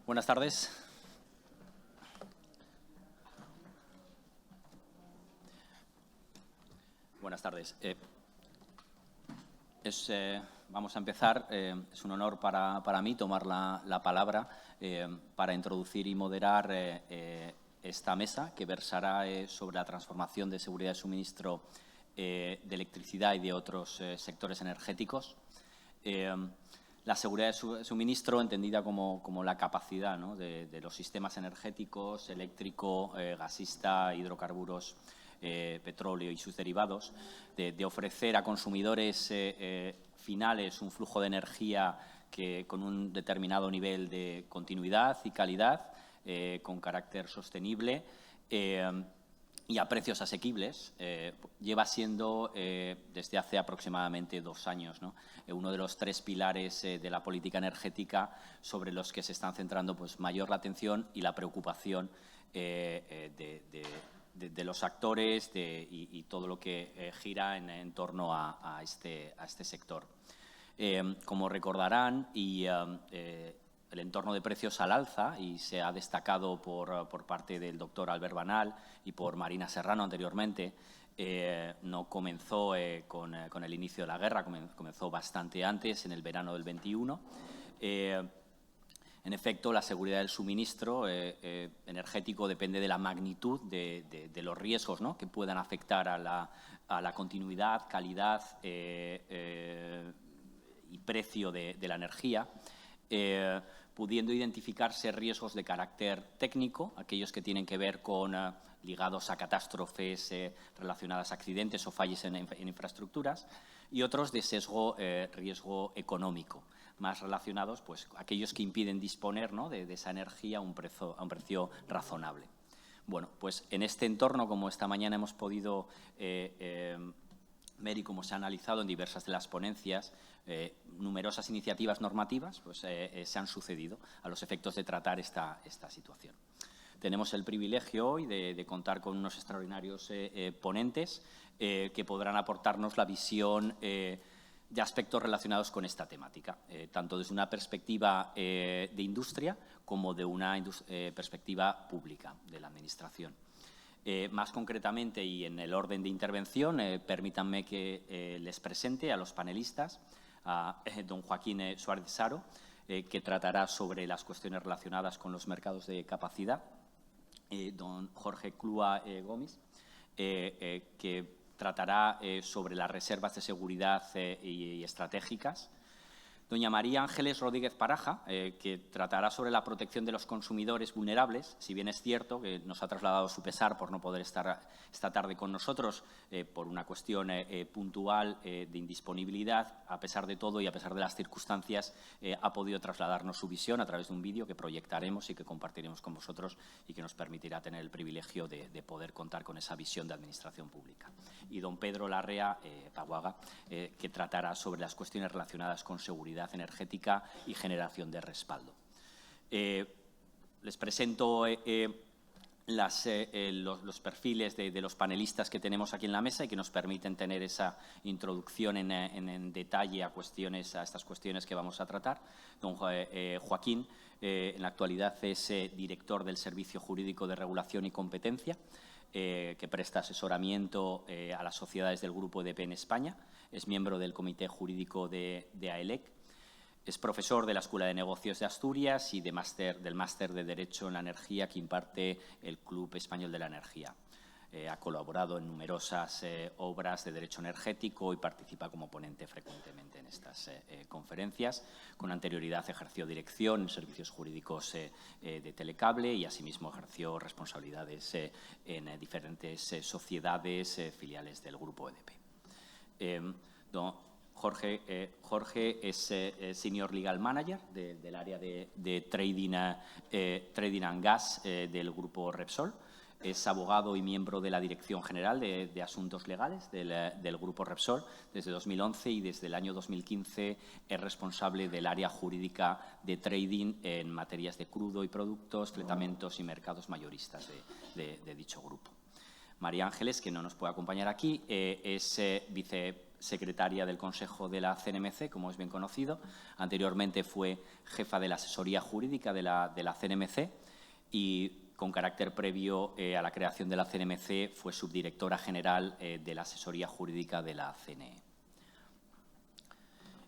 Buenas tardes. Buenas tardes. Vamos a empezar. Es un honor para mí tomar la palabra para introducir y moderar esta mesa que versará sobre la transformación de seguridad de suministro de electricidad y de otros sectores energéticos. La seguridad de suministro, entendida como la capacidad, ¿no?, de los sistemas energéticos, eléctrico, gasista, hidrocarburos, petróleo y sus derivados, de ofrecer a consumidores finales un flujo de energía con un determinado nivel de continuidad y calidad, con carácter sostenible y a precios asequibles, lleva siendo desde hace aproximadamente 2 años, ¿no?, uno de los 3 pilares de la política energética sobre los que se están centrando pues mayor la atención y la preocupación de los actores y todo lo que gira en torno a este sector. Como recordarán, el entorno de precios al alza, y se ha destacado por parte del doctor Albert Banal y por Marina Serrano anteriormente, no comenzó con el inicio de la guerra, comenzó bastante antes, en el verano del 21. En efecto, la seguridad del suministro energético depende de la magnitud de los riesgos, ¿no?, que puedan afectar a la continuidad, calidad y precio de la energía, pudiendo identificarse riesgos de carácter técnico, aquellos que tienen que ver con ligados a catástrofes relacionadas a accidentes o fallos en infraestructuras, y otros de riesgo económico, más relacionados pues aquellos que impiden disponer, ¿no?, de esa energía a un precio razonable. Bueno, pues en este entorno, como esta mañana hemos podido ver y como se ha analizado en diversas de las ponencias, numerosas iniciativas normativas pues, se han sucedido a los efectos de tratar esta situación. Tenemos el privilegio hoy de contar con unos extraordinarios ponentes que podrán aportarnos la visión de aspectos relacionados con esta temática, tanto desde una perspectiva de industria como de una perspectiva pública de la Administración. Más concretamente y en el orden de intervención, permítanme que les presente a los panelistas, a don Joaquín Suárez Saro, que tratará sobre las cuestiones relacionadas con los mercados de capacidad, don Jorge Clua Gómez, que tratará sobre las reservas de seguridad y estratégicas, doña María Ángeles Rodríguez Paraja, que tratará sobre la protección de los consumidores vulnerables, si bien es cierto que nos ha trasladado su pesar por no poder estar esta tarde con nosotros por una cuestión puntual de indisponibilidad. A pesar de todo y a pesar de las circunstancias, ha podido trasladarnos su visión a través de un vídeo que proyectaremos y que compartiremos con vosotros y que nos permitirá tener el privilegio de poder contar con esa visión de administración pública. Y don Pedro Larrea Paguaga, que tratará sobre las cuestiones relacionadas con seguridad energética y generación de respaldo. Les presento los perfiles de los panelistas que tenemos aquí en la mesa y que nos permiten tener esa introducción en detalle a estas cuestiones que vamos a tratar. Don Joaquín, en la actualidad es director del Servicio Jurídico de Regulación y Competencia, que presta asesoramiento a las sociedades del Grupo EDP en España. Es miembro del Comité Jurídico de AELEC. Es profesor de la Escuela de Negocios de Asturias y del Máster de Derecho en la Energía que imparte el Club Español de la Energía. Ha colaborado en numerosas obras de derecho energético y participa como ponente frecuentemente en estas conferencias. Con anterioridad ejerció dirección en servicios jurídicos de Telecable y asimismo ejerció responsabilidades en diferentes sociedades filiales del Grupo EDP. Jorge es Senior Legal Manager del área de Trading and Gas del Grupo Repsol. Es abogado y miembro de la Dirección General de Asuntos Legales del Grupo Repsol desde 2011 y desde el año 2015 es responsable del área jurídica de trading en materias de crudo y productos, fletamentos y mercados mayoristas de dicho grupo. María Ángeles, que no nos puede acompañar aquí, es secretaria del Consejo de la CNMC, como es bien conocido. Anteriormente fue jefa de la asesoría jurídica de la CNMC y, con carácter previo a la creación de la CNMC, fue subdirectora general de la asesoría jurídica de la CNE.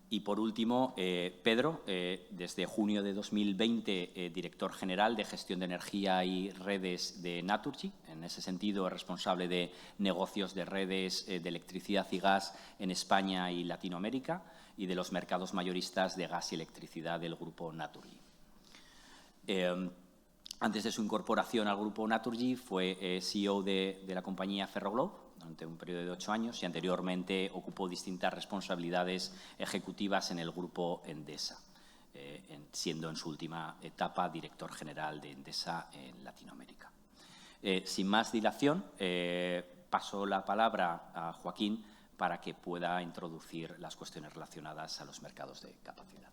Y, por último, Pedro, desde junio de 2020, director general de Gestión de Energía y Redes de Naturgy. En ese sentido, es responsable de negocios de redes de electricidad y gas en España y Latinoamérica y de los mercados mayoristas de gas y electricidad del grupo Naturgy. Antes de su incorporación al grupo Naturgy, fue CEO de la compañía Ferroglobe durante un periodo de 8 años y anteriormente ocupó distintas responsabilidades ejecutivas en el grupo Endesa, siendo en su última etapa director general de Endesa en Latinoamérica. Sin más dilación, paso la palabra a Joaquín para que pueda introducir las cuestiones relacionadas a los mercados de capacidad.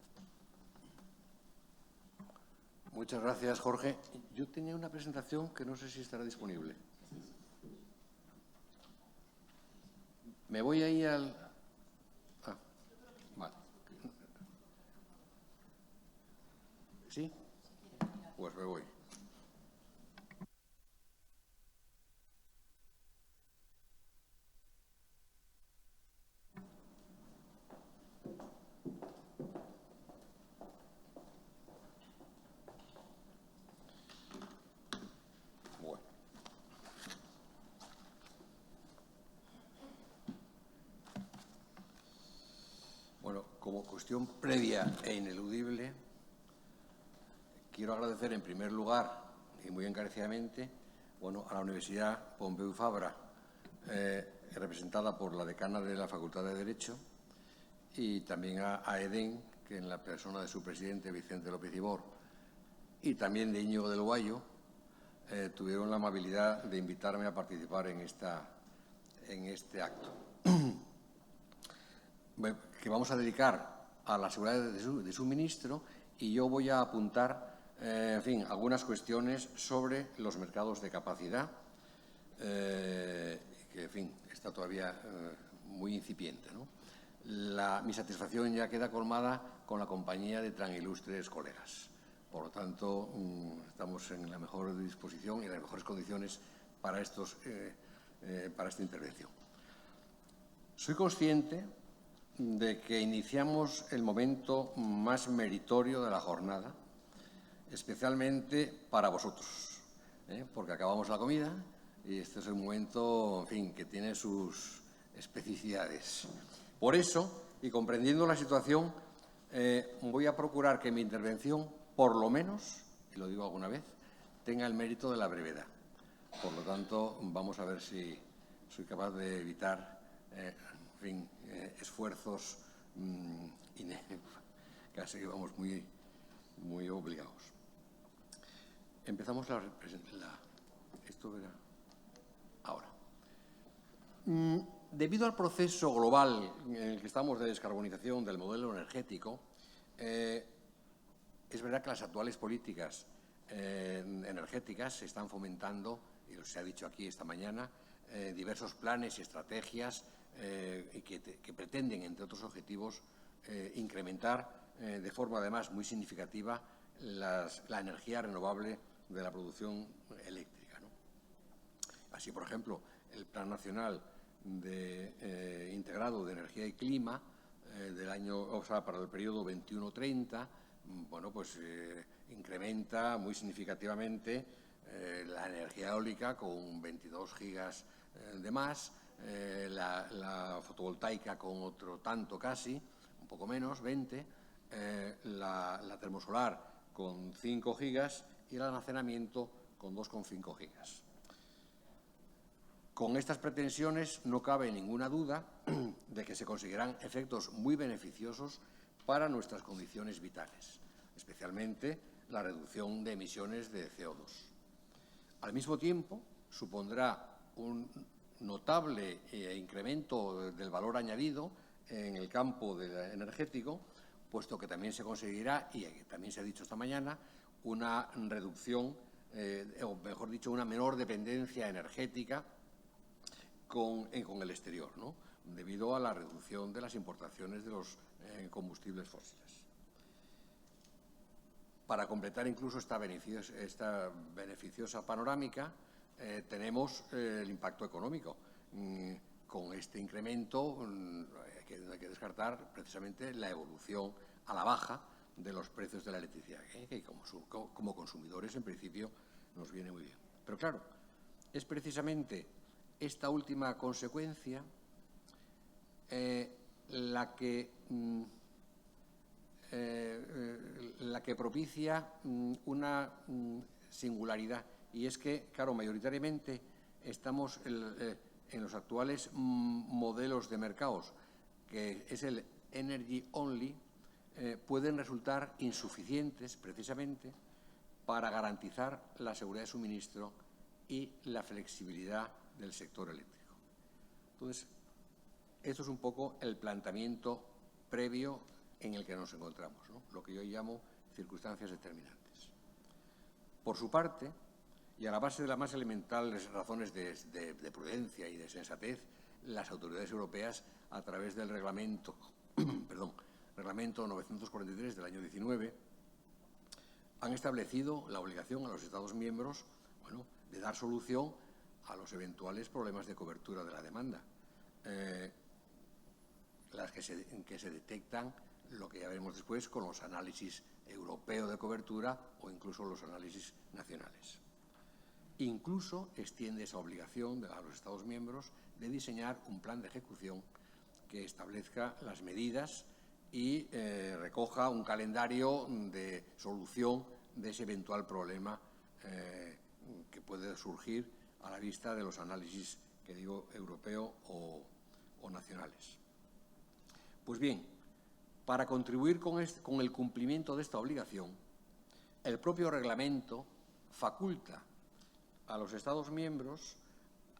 Muchas gracias, Jorge. Yo tenía una presentación que no sé si estará disponible. Me voy ahí al... vale. ¿Sí? Pues me voy. Como cuestión previa e ineludible, quiero agradecer en primer lugar y muy encarecidamente a la Universidad Pompeu Fabra, representada por la decana de la Facultad de Derecho, y también a EDEN, que en la persona de su presidente, Vicente López Ibor, y también de Íñigo del Guayo, tuvieron la amabilidad de invitarme a participar en este acto, que vamos a dedicar a la seguridad de suministro, y yo voy a apuntar, algunas cuestiones sobre los mercados de capacidad, que, está todavía muy incipiente, ¿no? Mi satisfacción ya queda colmada con la compañía de tan ilustres colegas. Por lo tanto, estamos en la mejor disposición y en las mejores condiciones para esta intervención. Soy consciente de que iniciamos el momento más meritorio de la jornada, especialmente para vosotros, porque acabamos la comida y este es un momento, que tiene sus especificidades. Por eso, y comprendiendo la situación, voy a procurar que mi intervención, por lo menos, y lo digo alguna vez, tenga el mérito de la brevedad. Por lo tanto, vamos a ver si soy capaz de evitar esfuerzos casi que vamos muy obligados. Empezamos esto verá ahora. Debido al proceso global en el que estamos de descarbonización del modelo energético, es verdad que las actuales políticas energéticas se están fomentando, y se ha dicho aquí esta mañana, diversos planes y estrategias que pretenden, entre otros objetivos, incrementar de forma, además, muy significativa la energía renovable de la producción eléctrica, ¿no? Así, por ejemplo, el Plan Nacional Integrado de Energía y Clima para el periodo 21-30, incrementa muy significativamente la energía eólica con 22 gigas de más, la fotovoltaica con otro tanto casi, un poco menos, 20, la termosolar con 5 gigas y el almacenamiento con 2,5 gigas. Con estas pretensiones no cabe ninguna duda de que se conseguirán efectos muy beneficiosos para nuestras condiciones vitales, especialmente la reducción de emisiones de CO2. Al mismo tiempo, supondrá un notable incremento del valor añadido en el campo energético, puesto que también se conseguirá, y también se ha dicho esta mañana, una reducción, o mejor dicho, una menor dependencia energética con el exterior, ¿no? debido a la reducción de las importaciones de los combustibles fósiles. Para completar incluso esta beneficiosa panorámica, tenemos el impacto económico. Con este incremento hay que descartar precisamente la evolución a la baja de los precios de la electricidad, que como consumidores en principio nos viene muy bien. Pero claro, es precisamente esta última consecuencia la que propicia una singularidad, y es que, claro, mayoritariamente estamos en los actuales modelos de mercados, que es el energy only, pueden resultar insuficientes precisamente para garantizar la seguridad de suministro y la flexibilidad del sector eléctrico. Entonces, esto es un poco el planteamiento previo en el que nos encontramos, ¿no? Lo que yo llamo circunstancias determinantes. Por su parte, y a la base de las más elementales razones de prudencia y de sensatez, las autoridades europeas, a través del reglamento, reglamento 943 del año 19, han establecido la obligación a los Estados miembros, de dar solución a los eventuales problemas de cobertura de la demanda, las que se detectan, lo que ya veremos después, con los análisis europeos de cobertura o incluso los análisis nacionales. Incluso extiende esa obligación a los Estados miembros de diseñar un plan de ejecución que establezca las medidas y recoja un calendario de solución de ese eventual problema que puede surgir a la vista de los análisis, que digo, europeos o nacionales. Pues bien, para contribuir con el cumplimiento de esta obligación, el propio reglamento faculta a los Estados miembros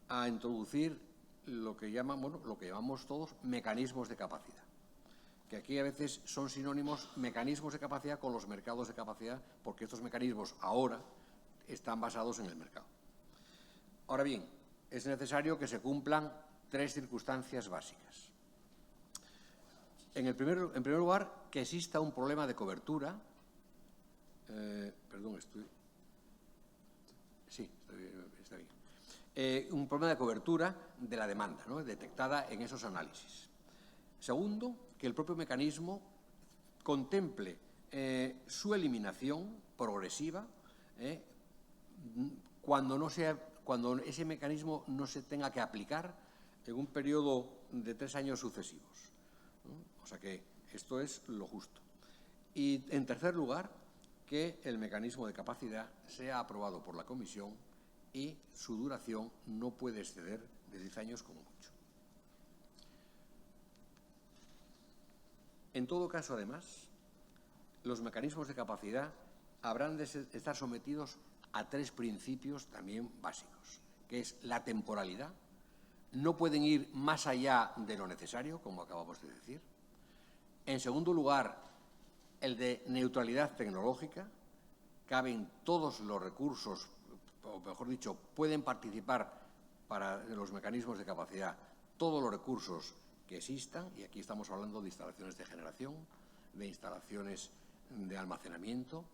a introducir lo que llamamos todos mecanismos de capacidad, que aquí a veces son sinónimos mecanismos de capacidad con los mercados de capacidad, porque estos mecanismos ahora están basados en el mercado. Ahora bien, es necesario que se cumplan tres circunstancias básicas. En primer lugar, que exista un problema de cobertura. Está bien. Un problema de cobertura de la demanda, ¿no?, detectada en esos análisis. Segundo, que el propio mecanismo contemple su eliminación progresiva cuando ese mecanismo no se tenga que aplicar en un periodo de 3 años sucesivos, ¿no? O sea que esto es lo justo. Y, en tercer lugar, que el mecanismo de capacidad sea aprobado por la Comisión y su duración no puede exceder de 10 años como mucho. En todo caso, además, los mecanismos de capacidad habrán de estar sometidos a 3 principios también básicos, que es la temporalidad. No pueden ir más allá de lo necesario, como acabamos de decir. En segundo lugar, el de neutralidad tecnológica. Caben todos los recursos, o mejor dicho, pueden participar para los mecanismos de capacidad todos los recursos que existan, y aquí estamos hablando de instalaciones de generación, de instalaciones de almacenamiento,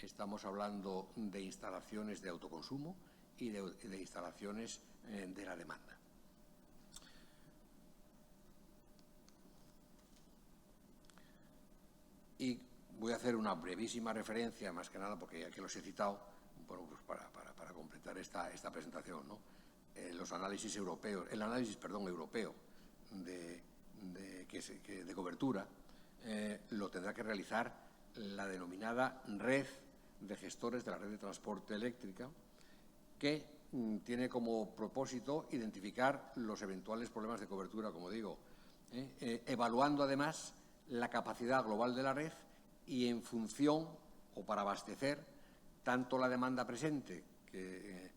estamos hablando de instalaciones de autoconsumo y de instalaciones de la demanda. Y voy a hacer una brevísima referencia, más que nada porque aquí los he citado, bueno, pues para completar esta presentación, ¿no? Los análisis europeos, el análisis, europeo de cobertura lo tendrá que realizar la denominada red de gestores de la red de transporte eléctrica, que tiene como propósito identificar los eventuales problemas de cobertura, como digo, evaluando además la capacidad global de la red y en función o para abastecer tanto la demanda presente que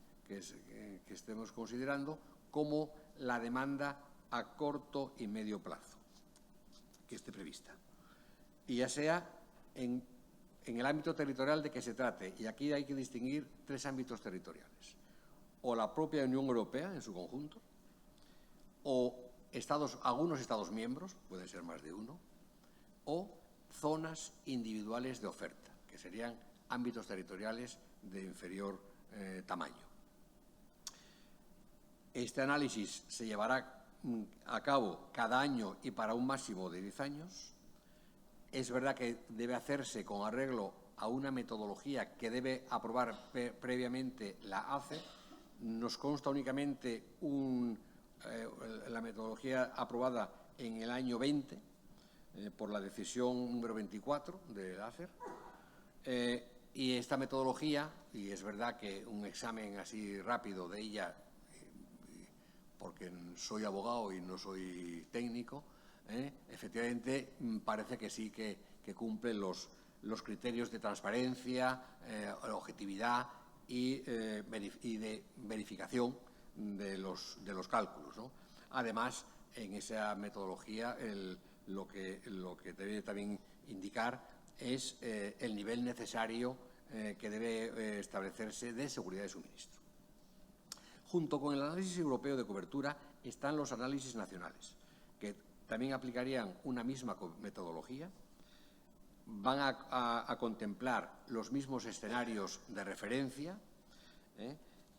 estemos considerando como la demanda a corto y medio plazo que esté prevista. Y ya sea en el ámbito territorial de que se trate, y aquí hay que distinguir 3 ámbitos territoriales: o la propia Unión Europea en su conjunto, o algunos Estados miembros, pueden ser más de uno, o zonas individuales de oferta, que serían ámbitos territoriales de inferior tamaño. Este análisis se llevará a cabo cada año y para un máximo de 10 años. Es verdad que debe hacerse con arreglo a una metodología que debe aprobar previamente la ACER. Nos consta únicamente la metodología aprobada en el año 20 por la decisión número 24 de la ACER. Y esta metodología, y es verdad que un examen así rápido de ella, porque soy abogado y no soy técnico, efectivamente parece que sí que cumple los criterios de transparencia, objetividad y de verificación de los cálculos, ¿no? Además, en esa metodología lo que debe también indicar es el nivel necesario que debe establecerse de seguridad de suministro. Junto con el análisis europeo de cobertura están los análisis nacionales, que también aplicarían una misma metodología, van a contemplar los mismos escenarios de referencia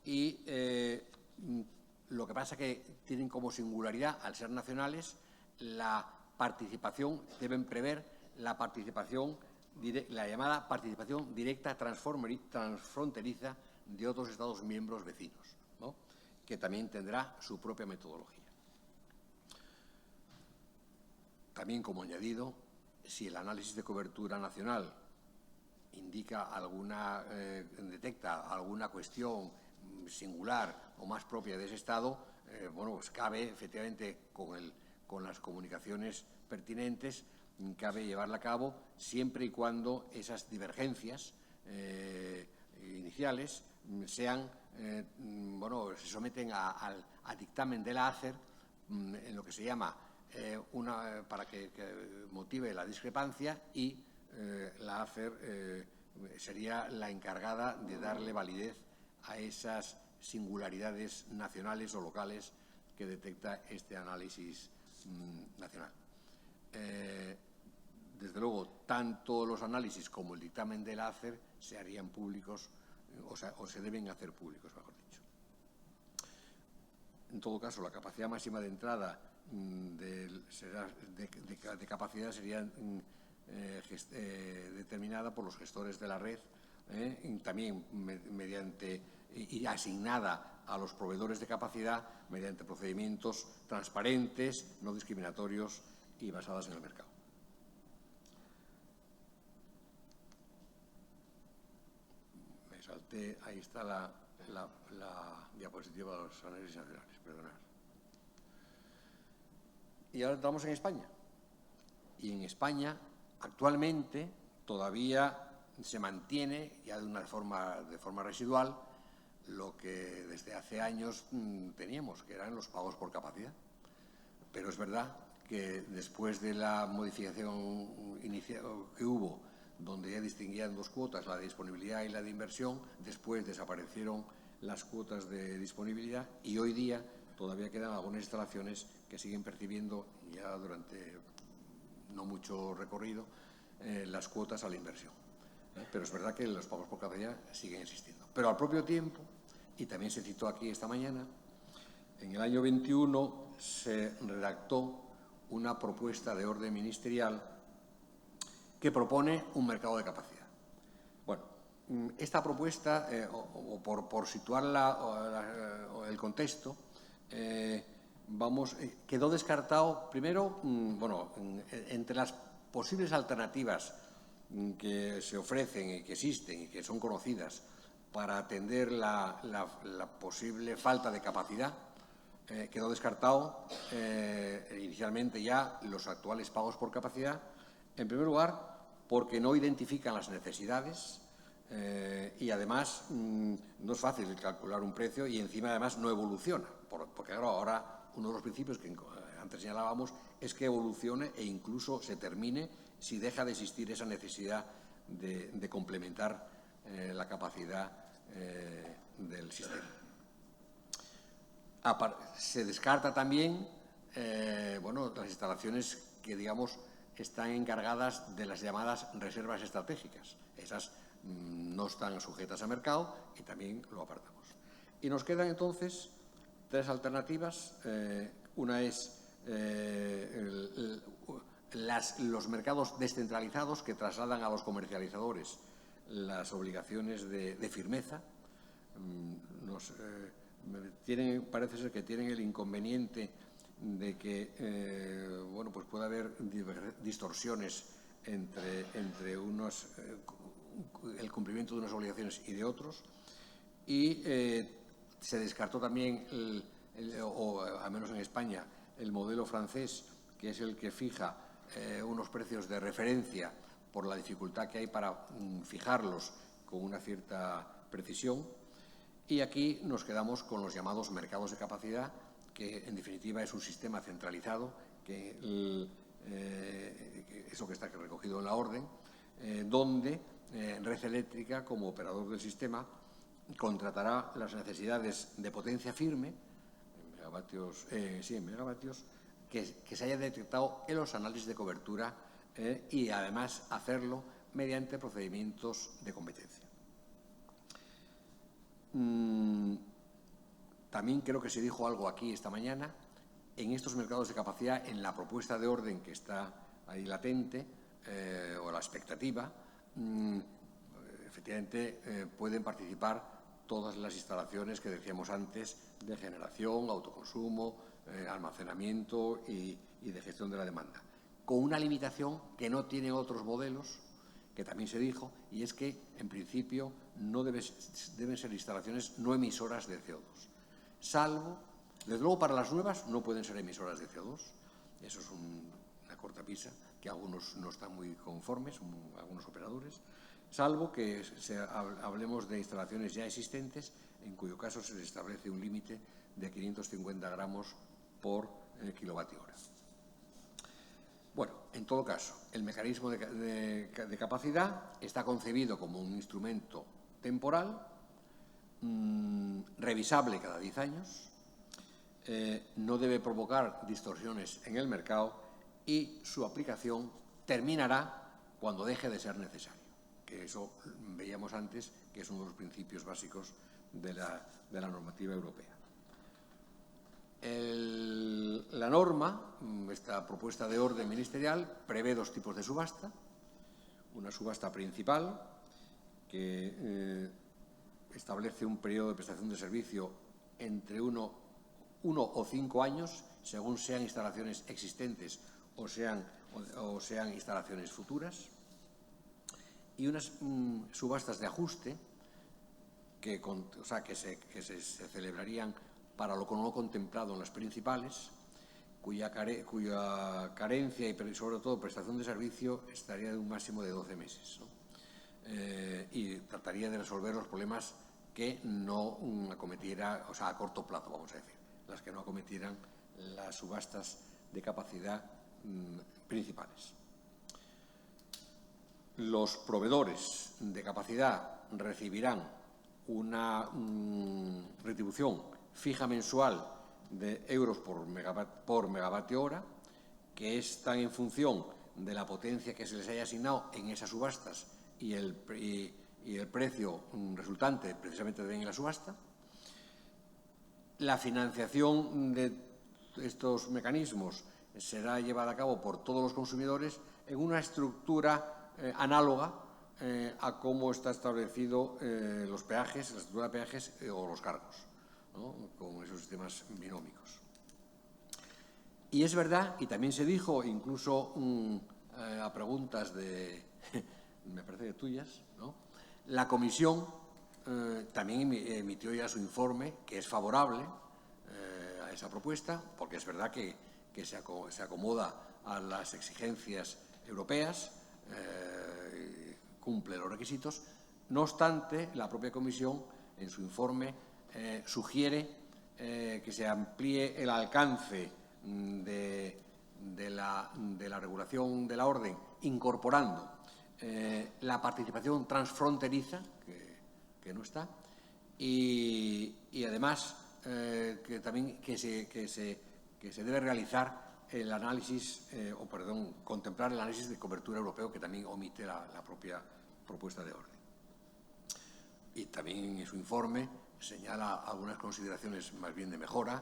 y lo que pasa es que tienen como singularidad, al ser nacionales, la participación, deben prever la participación, la llamada participación directa transfronteriza de otros Estados miembros vecinos, ¿no?, que también tendrá su propia metodología. También, como añadido, si el análisis de cobertura nacional indica detecta alguna cuestión singular o más propia de ese Estado, bueno, pues cabe efectivamente con las comunicaciones pertinentes, cabe llevarla a cabo siempre y cuando esas divergencias iniciales sean, se someten a dictamen de la ACER en lo que se llama para que motive la discrepancia, y la ACER sería la encargada de darle validez a esas singularidades nacionales o locales que detecta este análisis nacional. Desde luego, tanto los análisis como el dictamen de la ACER se harían públicos o se deben hacer públicos, mejor dicho. En todo caso, la capacidad máxima de entrada de capacidad sería determinada por los gestores de la red, también y asignada a los proveedores de capacidad mediante procedimientos transparentes, no discriminatorios y basadas en el mercado. Me salté, ahí está la diapositiva de los análisis nacionales, perdonad. Y ahora entramos en España. Y en España, actualmente, todavía se mantiene, ya de forma residual, lo que desde hace años teníamos, que eran los pagos por capacidad. Pero es verdad que después de la modificación inicial que hubo, donde ya distinguían dos cuotas, la de disponibilidad y la de inversión, después desaparecieron las cuotas de disponibilidad y hoy día todavía quedan algunas instalaciones que siguen percibiendo, ya durante no mucho recorrido, las cuotas a la inversión. Pero es verdad que los pagos por capacidad siguen existiendo. Pero al propio tiempo, y también se citó aquí esta mañana, en el año 21 se redactó una propuesta de orden ministerial que propone un mercado de capacidad. Bueno, esta propuesta, por situarla el contexto, quedó descartado primero, entre las posibles alternativas que se ofrecen y que existen y que son conocidas para atender la posible falta de capacidad, quedó descartado inicialmente ya los actuales pagos por capacidad, en primer lugar porque no identifican las necesidades y además no es fácil calcular un precio y encima además no evoluciona, porque ahora uno de los principios que antes señalábamos es que evolucione e incluso se termine si deja de existir esa necesidad de complementar la capacidad del sistema. Se descarta también las instalaciones que, digamos, están encargadas de las llamadas reservas estratégicas. Esas no están sujetas a mercado y también lo apartamos. Y nos quedan entonces tres alternativas. Una es los mercados descentralizados que trasladan a los comercializadores las obligaciones de firmeza. Parece ser que tienen el inconveniente de que pues puede haber distorsiones entre el cumplimiento de unas obligaciones y de otros. Y se descartó también, o al menos en España, el modelo francés, que es el que fija unos precios de referencia por la dificultad que hay para fijarlos con una cierta precisión. Y aquí nos quedamos con los llamados mercados de capacidad, que en definitiva es un sistema centralizado, eso que está recogido en la orden, donde Red Eléctrica, como operador del sistema, contratará las necesidades de potencia firme, en megavatios, que se haya detectado en los análisis de cobertura y además hacerlo mediante procedimientos de competencia. También creo que se dijo algo aquí esta mañana. En estos mercados de capacidad, en la propuesta de orden que está ahí latente, o la expectativa, efectivamente pueden participar todas las instalaciones que decíamos antes de generación, autoconsumo, almacenamiento y de gestión de la demanda, con una limitación que no tienen otros modelos, que también se dijo, y es que, en principio, deben ser instalaciones no emisoras de CO2, salvo, desde luego para las nuevas no pueden ser emisoras de CO2, eso es una cortapisa, que algunos no están muy conformes, algunos operadores, salvo que hablemos de instalaciones ya existentes, en cuyo caso se establece un límite de 550 gramos por kilovatio hora. Bueno, en todo caso, el mecanismo de capacidad está concebido como un instrumento temporal, revisable cada 10 años, no debe provocar distorsiones en el mercado y su aplicación terminará cuando deje de ser necesario, que eso veíamos antes que es uno de los principios básicos de la normativa europea. La norma, esta propuesta de orden ministerial, prevé dos tipos de subasta. Una subasta principal, que establece un periodo de prestación de servicio entre 1 o 5 años, según sean instalaciones existentes o sean instalaciones futuras. Y unas subastas de ajuste que se celebrarían para lo que no contemplado en las principales, cuya carencia y sobre todo prestación de servicio estaría de un máximo de 12 meses, ¿no? Y trataría de resolver los problemas que no acometiera, a corto plazo, vamos a decir, las que no acometieran las subastas de capacidad principales. Los proveedores de capacidad recibirán una retribución fija mensual de euros por megavatio hora, que está en función de la potencia que se les haya asignado en esas subastas y el precio resultante precisamente de la subasta. La financiación de estos mecanismos será llevada a cabo por todos los consumidores en una estructura análoga a cómo está establecido los peajes, la estructura de peajes o los cargos, ¿no? Con esos sistemas binómicos. Y es verdad, y también se dijo, incluso a preguntas me parece de tuyas, ¿no? La Comisión también emitió ya su informe, que es favorable a esa propuesta, porque es verdad que se acomoda a las exigencias europeas, cumple los requisitos. No obstante, la propia Comisión, en su informe, sugiere que se amplíe el alcance de la regulación de la orden, incorporando la participación transfronteriza, que no está, y además que que se debe realizar el análisis, contemplar el análisis de cobertura europeo que también omite la propia propuesta de orden. Y también en su informe señala algunas consideraciones más bien de mejora,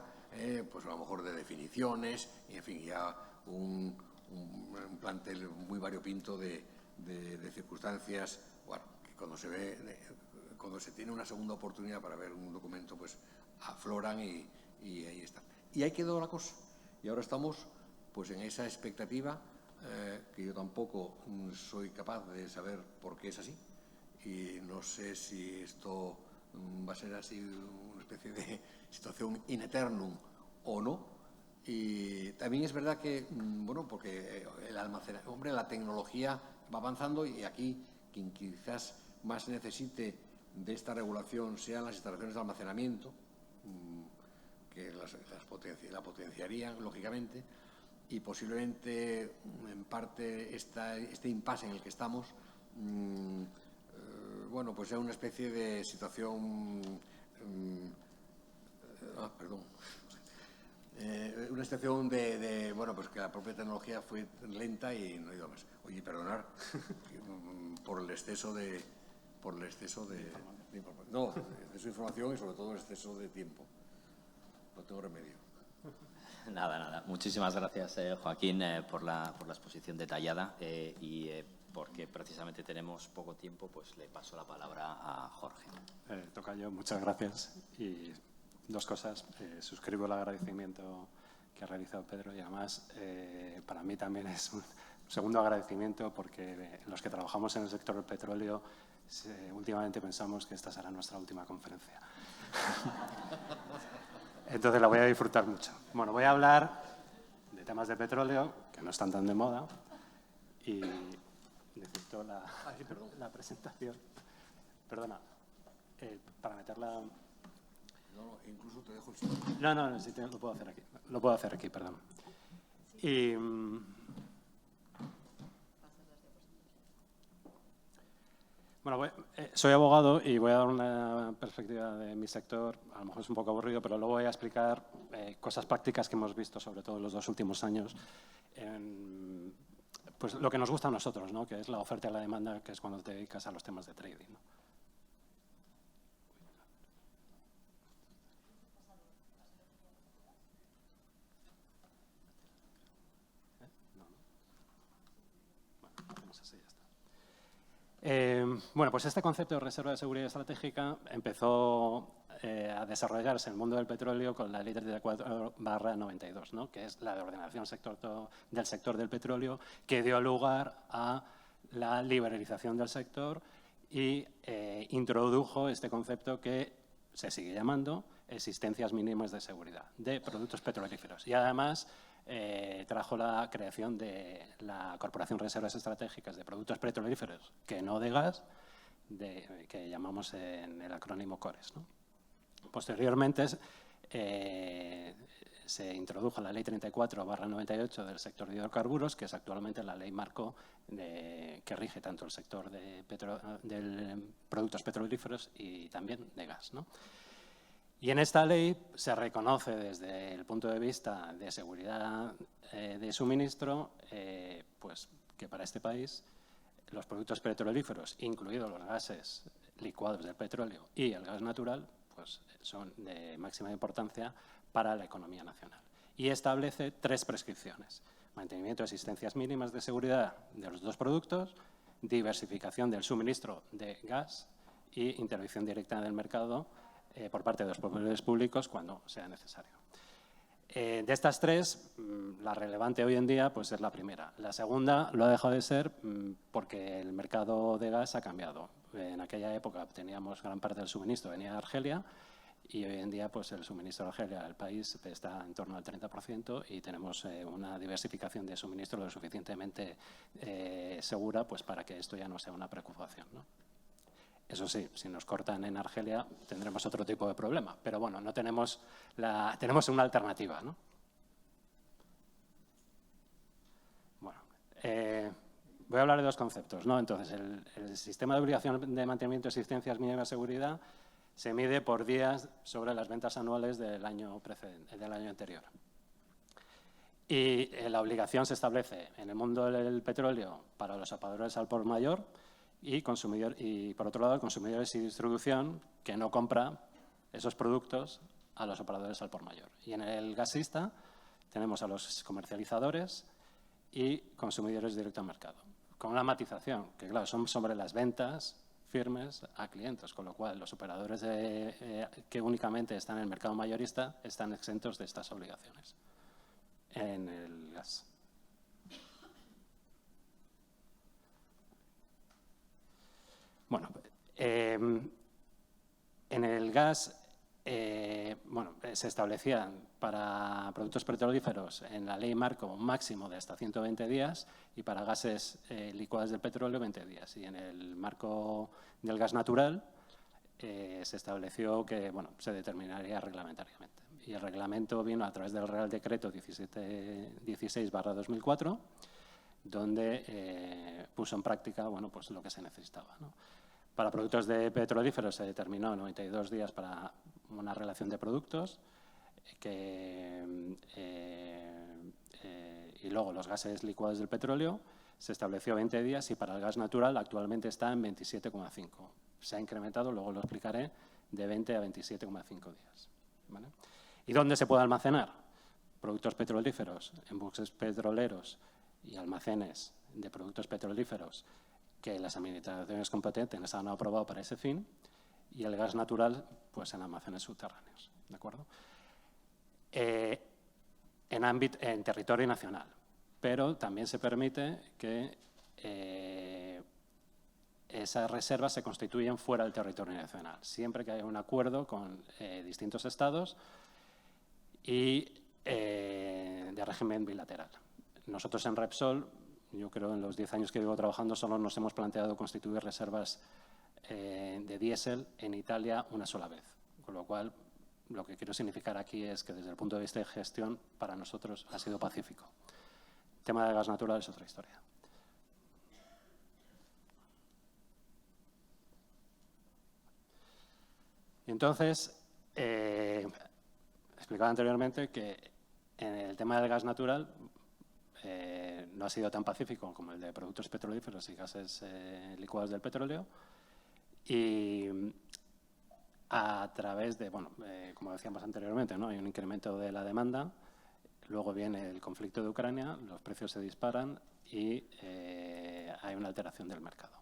pues a lo mejor de definiciones, y en fin, ya un plantel muy variopinto de circunstancias, bueno, que cuando se tiene una segunda oportunidad para ver un documento, pues afloran y ahí están. Y ahí quedó la cosa. Y ahora estamos pues en esa expectativa, que yo tampoco soy capaz de saber por qué es así. Y no sé si esto va a ser así una especie de situación in eternum o no. Y también es verdad que, bueno, porque el almacenamiento, hombre, la tecnología va avanzando y aquí quien quizás más necesite de esta regulación sean las instalaciones de almacenamiento, que la potenciarían, lógicamente, y posiblemente, en parte, este impasse en el que estamos, bueno, pues sea una especie de situación, una situación bueno, pues que la propia tecnología fue lenta y no ha ido más. Oye, perdonar por el exceso de no, de su información y sobre todo el exceso de tiempo. No tengo remedio. Nada. Muchísimas gracias, Joaquín, por la exposición detallada y porque precisamente tenemos poco tiempo, pues le paso la palabra a Jorge. Tocayo, muchas gracias. Y dos cosas. Suscribo el agradecimiento que ha realizado Pedro y además para mí también es un segundo agradecimiento porque los que trabajamos en el sector del petróleo últimamente pensamos que esta será nuestra última conferencia. Entonces la voy a disfrutar mucho. Bueno, voy a hablar de temas de petróleo que no están tan de moda y necesito la presentación. Perdona, para meterla... No, incluso te dejo el sitio. No, sí, lo puedo hacer aquí. Lo puedo hacer aquí, perdón. Y... Bueno, soy abogado y voy a dar una perspectiva de mi sector. A lo mejor es un poco aburrido, pero luego voy a explicar cosas prácticas que hemos visto, sobre todo en los 2 últimos años, pues lo que nos gusta a nosotros, ¿no? Que es la oferta y la demanda, que es cuando te dedicas a los temas de trading, ¿no? Bueno, pues este concepto de reserva de seguridad estratégica empezó a desarrollarse en el mundo del petróleo con la Ley 34/92, ¿no? Que es la de ordenación del sector del petróleo, que dio lugar a la liberalización del sector y introdujo este concepto que se sigue llamando existencias mínimas de seguridad de productos petrolíferos. Y además trajo la creación de la Corporación de Reservas Estratégicas de Productos Petrolíferos, que no de gas, que llamamos en el acrónimo CORES, ¿no? Posteriormente se introdujo la Ley 34/98 del sector de hidrocarburos, que es actualmente la ley marco que rige tanto el sector de productos petrolíferos y también de gas, ¿no? Y en esta ley se reconoce desde el punto de vista de seguridad de suministro, pues que para este país los productos petrolíferos, incluidos los gases licuados del petróleo y el gas natural, pues son de máxima importancia para la economía nacional. Y establece 3 prescripciones: mantenimiento de existencias mínimas de seguridad de los 2 productos, diversificación del suministro de gas y intervención directa en el mercado por parte de los poderes públicos cuando sea necesario. De estas 3, la relevante hoy en día pues es la primera. La segunda lo ha dejado de ser porque el mercado de gas ha cambiado. En aquella época teníamos gran parte del suministro, venía de Argelia, y hoy en día pues el suministro de Argelia al país está en torno al 30% y tenemos una diversificación de suministro lo suficientemente segura pues para que esto ya no sea una preocupación, ¿no? Eso sí, si nos cortan en Argelia tendremos otro tipo de problema, pero bueno, no tenemos una alternativa, ¿no? Bueno, voy a hablar de 2 conceptos, ¿no? Entonces, el sistema de obligación de mantenimiento de existencias mínimas de seguridad se mide por días sobre las ventas anuales del año anterior. Y la obligación se establece en el mundo del petróleo para los operadores al por mayor y, por otro lado, consumidores y distribución que no compra esos productos a los operadores al por mayor. Y en el gasista tenemos a los comercializadores y consumidores directo al mercado, con una matización, que claro, son sobre las ventas firmes a clientes, con lo cual los operadores que únicamente están en el mercado mayorista están exentos de estas obligaciones en el gas. Bueno, en el gas se establecían para productos petrolíferos en la ley marco un máximo de hasta 120 días y para gases licuados del petróleo 20 días. Y en el marco del gas natural se estableció que se determinaría reglamentariamente. Y el reglamento vino a través del Real Decreto 16/2004, donde puso en práctica pues lo que se necesitaba, ¿no? Para productos de petrolíferos se determinó 92 días para una relación de productos y luego los gases licuados del petróleo se estableció 20 días y para el gas natural actualmente está en 27,5. Se ha incrementado, luego lo explicaré, de 20 a 27,5 días. ¿Vale? ¿Y dónde se puede almacenar? Productos petrolíferos en buques petroleros y almacenes de productos petrolíferos que las administraciones competentes han aprobado para ese fin, y el gas natural pues en almacenes subterráneos. ¿De acuerdo? En territorio nacional, pero también se permite que esas reservas se constituyen fuera del territorio nacional, siempre que haya un acuerdo con distintos estados y de régimen bilateral. Nosotros en Repsol, yo creo en los 10 años que llevo trabajando, solo nos hemos planteado constituir reservas de diésel en Italia una sola vez. Con lo cual, lo que quiero significar aquí es que desde el punto de vista de gestión, para nosotros ha sido pacífico. El tema del gas natural es otra historia. Y entonces, explicaba anteriormente que en el tema del gas natural no ha sido tan pacífico como el de productos petrolíferos y gases licuados del petróleo. Y a través de, como decíamos anteriormente, ¿no? Hay un incremento de la demanda, luego viene el conflicto de Ucrania, los precios se disparan y hay una alteración del mercado.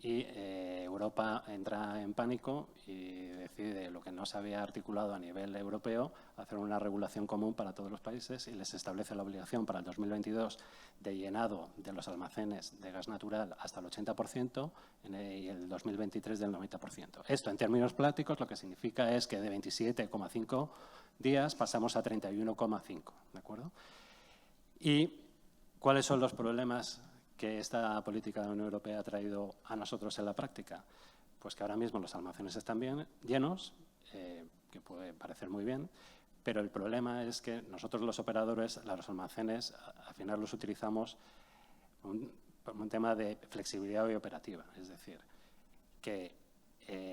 Y Europa entra en pánico y decide, lo que no se había articulado a nivel europeo, hacer una regulación común para todos los países y les establece la obligación para el 2022 de llenado de los almacenes de gas natural hasta el 80% y el 2023 del 90%. Esto, en términos prácticos, lo que significa es que de 27,5 días pasamos a 31,5, ¿de acuerdo? ¿Y cuáles son los problemas que esta política de la Unión Europea ha traído a nosotros en la práctica? Pues que ahora mismo los almacenes están bien llenos, que puede parecer muy bien, pero el problema es que nosotros los operadores, los almacenes, al final los utilizamos por un tema de flexibilidad y operativa. Es decir, que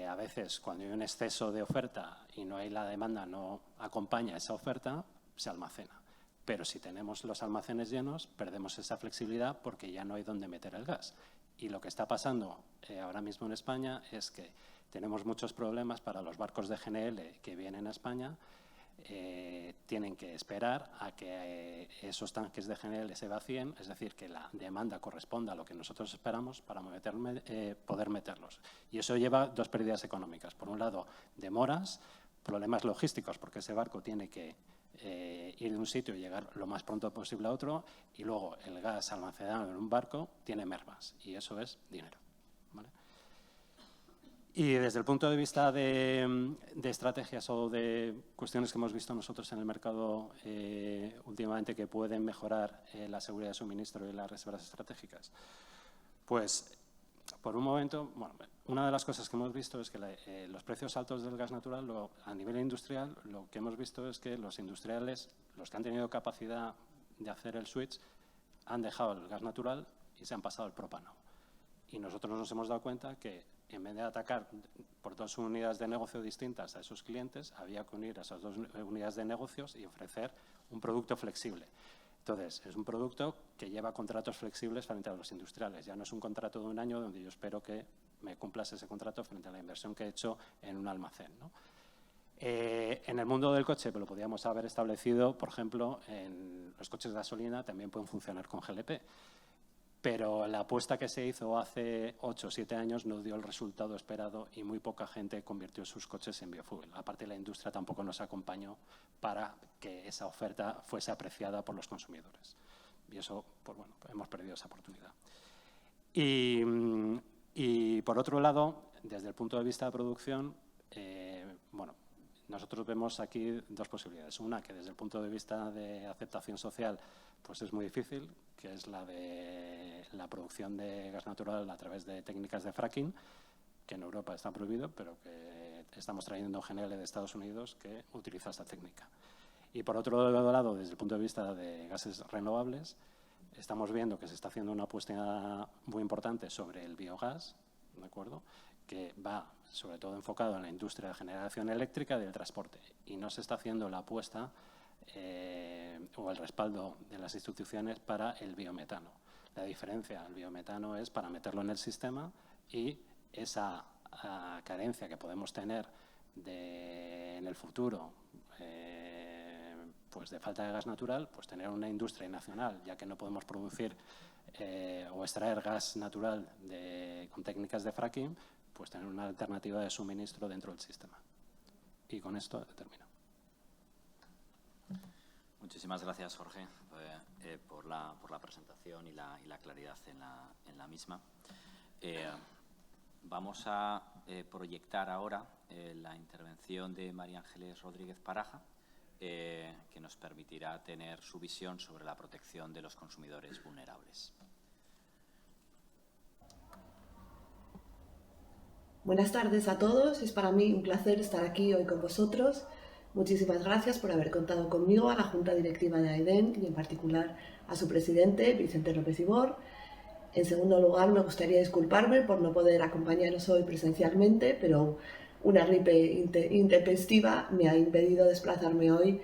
a veces cuando hay un exceso de oferta y no hay la demanda, no acompaña esa oferta, se almacena. Pero si tenemos los almacenes llenos, perdemos esa flexibilidad porque ya no hay dónde meter el gas. Y lo que está pasando ahora mismo en España es que tenemos muchos problemas para los barcos de GNL que vienen a España. Tienen que esperar a que esos tanques de GNL se vacíen, es decir, que la demanda corresponda a lo que nosotros esperamos para poder meterlos. Y eso lleva dos pérdidas económicas. Por un lado, demoras, problemas logísticos, porque ese barco tiene que ir de un sitio y llegar lo más pronto posible a otro, y luego el gas almacenado en un barco tiene mermas, y eso es dinero. ¿Vale? Y desde el punto de vista de estrategias o de cuestiones que hemos visto nosotros en el mercado últimamente que pueden mejorar la seguridad de suministro y las reservas estratégicas, pues por un momento, una de las cosas que hemos visto es que los precios altos del gas natural, a nivel industrial, lo que hemos visto es que los industriales, los que han tenido capacidad de hacer el switch, han dejado el gas natural y se han pasado al propano. Y nosotros nos hemos dado cuenta que en vez de atacar por dos unidades de negocio distintas a esos clientes, había que unir esas dos unidades de negocios y ofrecer un producto flexible. Entonces, es un producto que lleva contratos flexibles frente a los industriales. Ya no es un contrato de un año donde yo espero que me cumplas ese contrato frente a la inversión que he hecho en un almacén, ¿no? En el mundo del coche, pues lo podríamos haber establecido, por ejemplo, en los coches de gasolina también pueden funcionar con GLP. Pero la apuesta que se hizo hace 8 o 7 años no dio el resultado esperado y muy poca gente convirtió sus coches en biofuel. Aparte, la industria tampoco nos acompañó para que esa oferta fuese apreciada por los consumidores. Y eso, pues bueno, hemos perdido esa oportunidad. Y por otro lado, desde el punto de vista de producción, bueno, nosotros vemos aquí dos posibilidades. Una, que desde el punto de vista de aceptación social, pues es muy difícil, que es la de la producción de gas natural a través de técnicas de fracking, que en Europa está prohibido, pero que estamos trayendo GNL de Estados Unidos que utiliza esta técnica. Y por otro lado, desde el punto de vista de gases renovables, estamos viendo que se está haciendo una apuesta muy importante sobre el biogás, ¿de acuerdo?, que va sobre todo enfocado en la industria de generación eléctrica y del transporte. Y no se está haciendo la apuesta o el respaldo de las instituciones para el biometano. La diferencia, el biometano es para meterlo en el sistema y esa carencia que podemos tener en el futuro pues de falta de gas natural, pues tener una industria nacional, ya que no podemos producir o extraer gas natural con técnicas de fracking, pues tener una alternativa de suministro dentro del sistema. Y con esto termino. Muchísimas gracias, Jorge, por la presentación y la claridad en la misma. Vamos a proyectar ahora la intervención de María Ángeles Rodríguez Paraja, que nos permitirá tener su visión sobre la protección de los consumidores vulnerables. Buenas tardes a todos. Es para mí un placer estar aquí hoy con vosotros. Muchísimas gracias por haber contado conmigo, a la Junta Directiva de AEDEN y en particular a su presidente, Vicente López Ibor. En segundo lugar, me gustaría disculparme por no poder acompañaros hoy presencialmente, pero una gripe intempestiva me ha impedido desplazarme hoy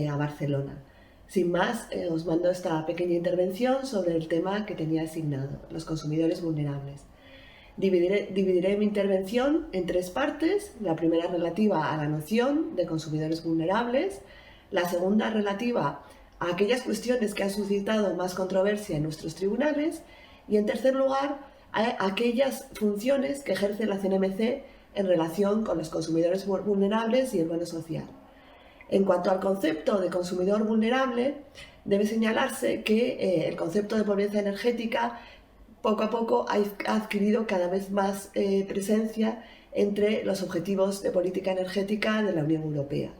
a Barcelona. Sin más, os mando esta pequeña intervención sobre el tema que tenía asignado, los consumidores vulnerables. Dividiré mi intervención en 3 partes. La primera relativa a la noción de consumidores vulnerables, la segunda relativa a aquellas cuestiones que han suscitado más controversia en nuestros tribunales y, en tercer lugar, a aquellas funciones que ejerce la CNMC en relación con los consumidores vulnerables y el bono social. En cuanto al concepto de consumidor vulnerable, debe señalarse que el concepto de pobreza energética poco a poco ha adquirido cada vez más presencia entre los objetivos de política energética de la Unión Europea.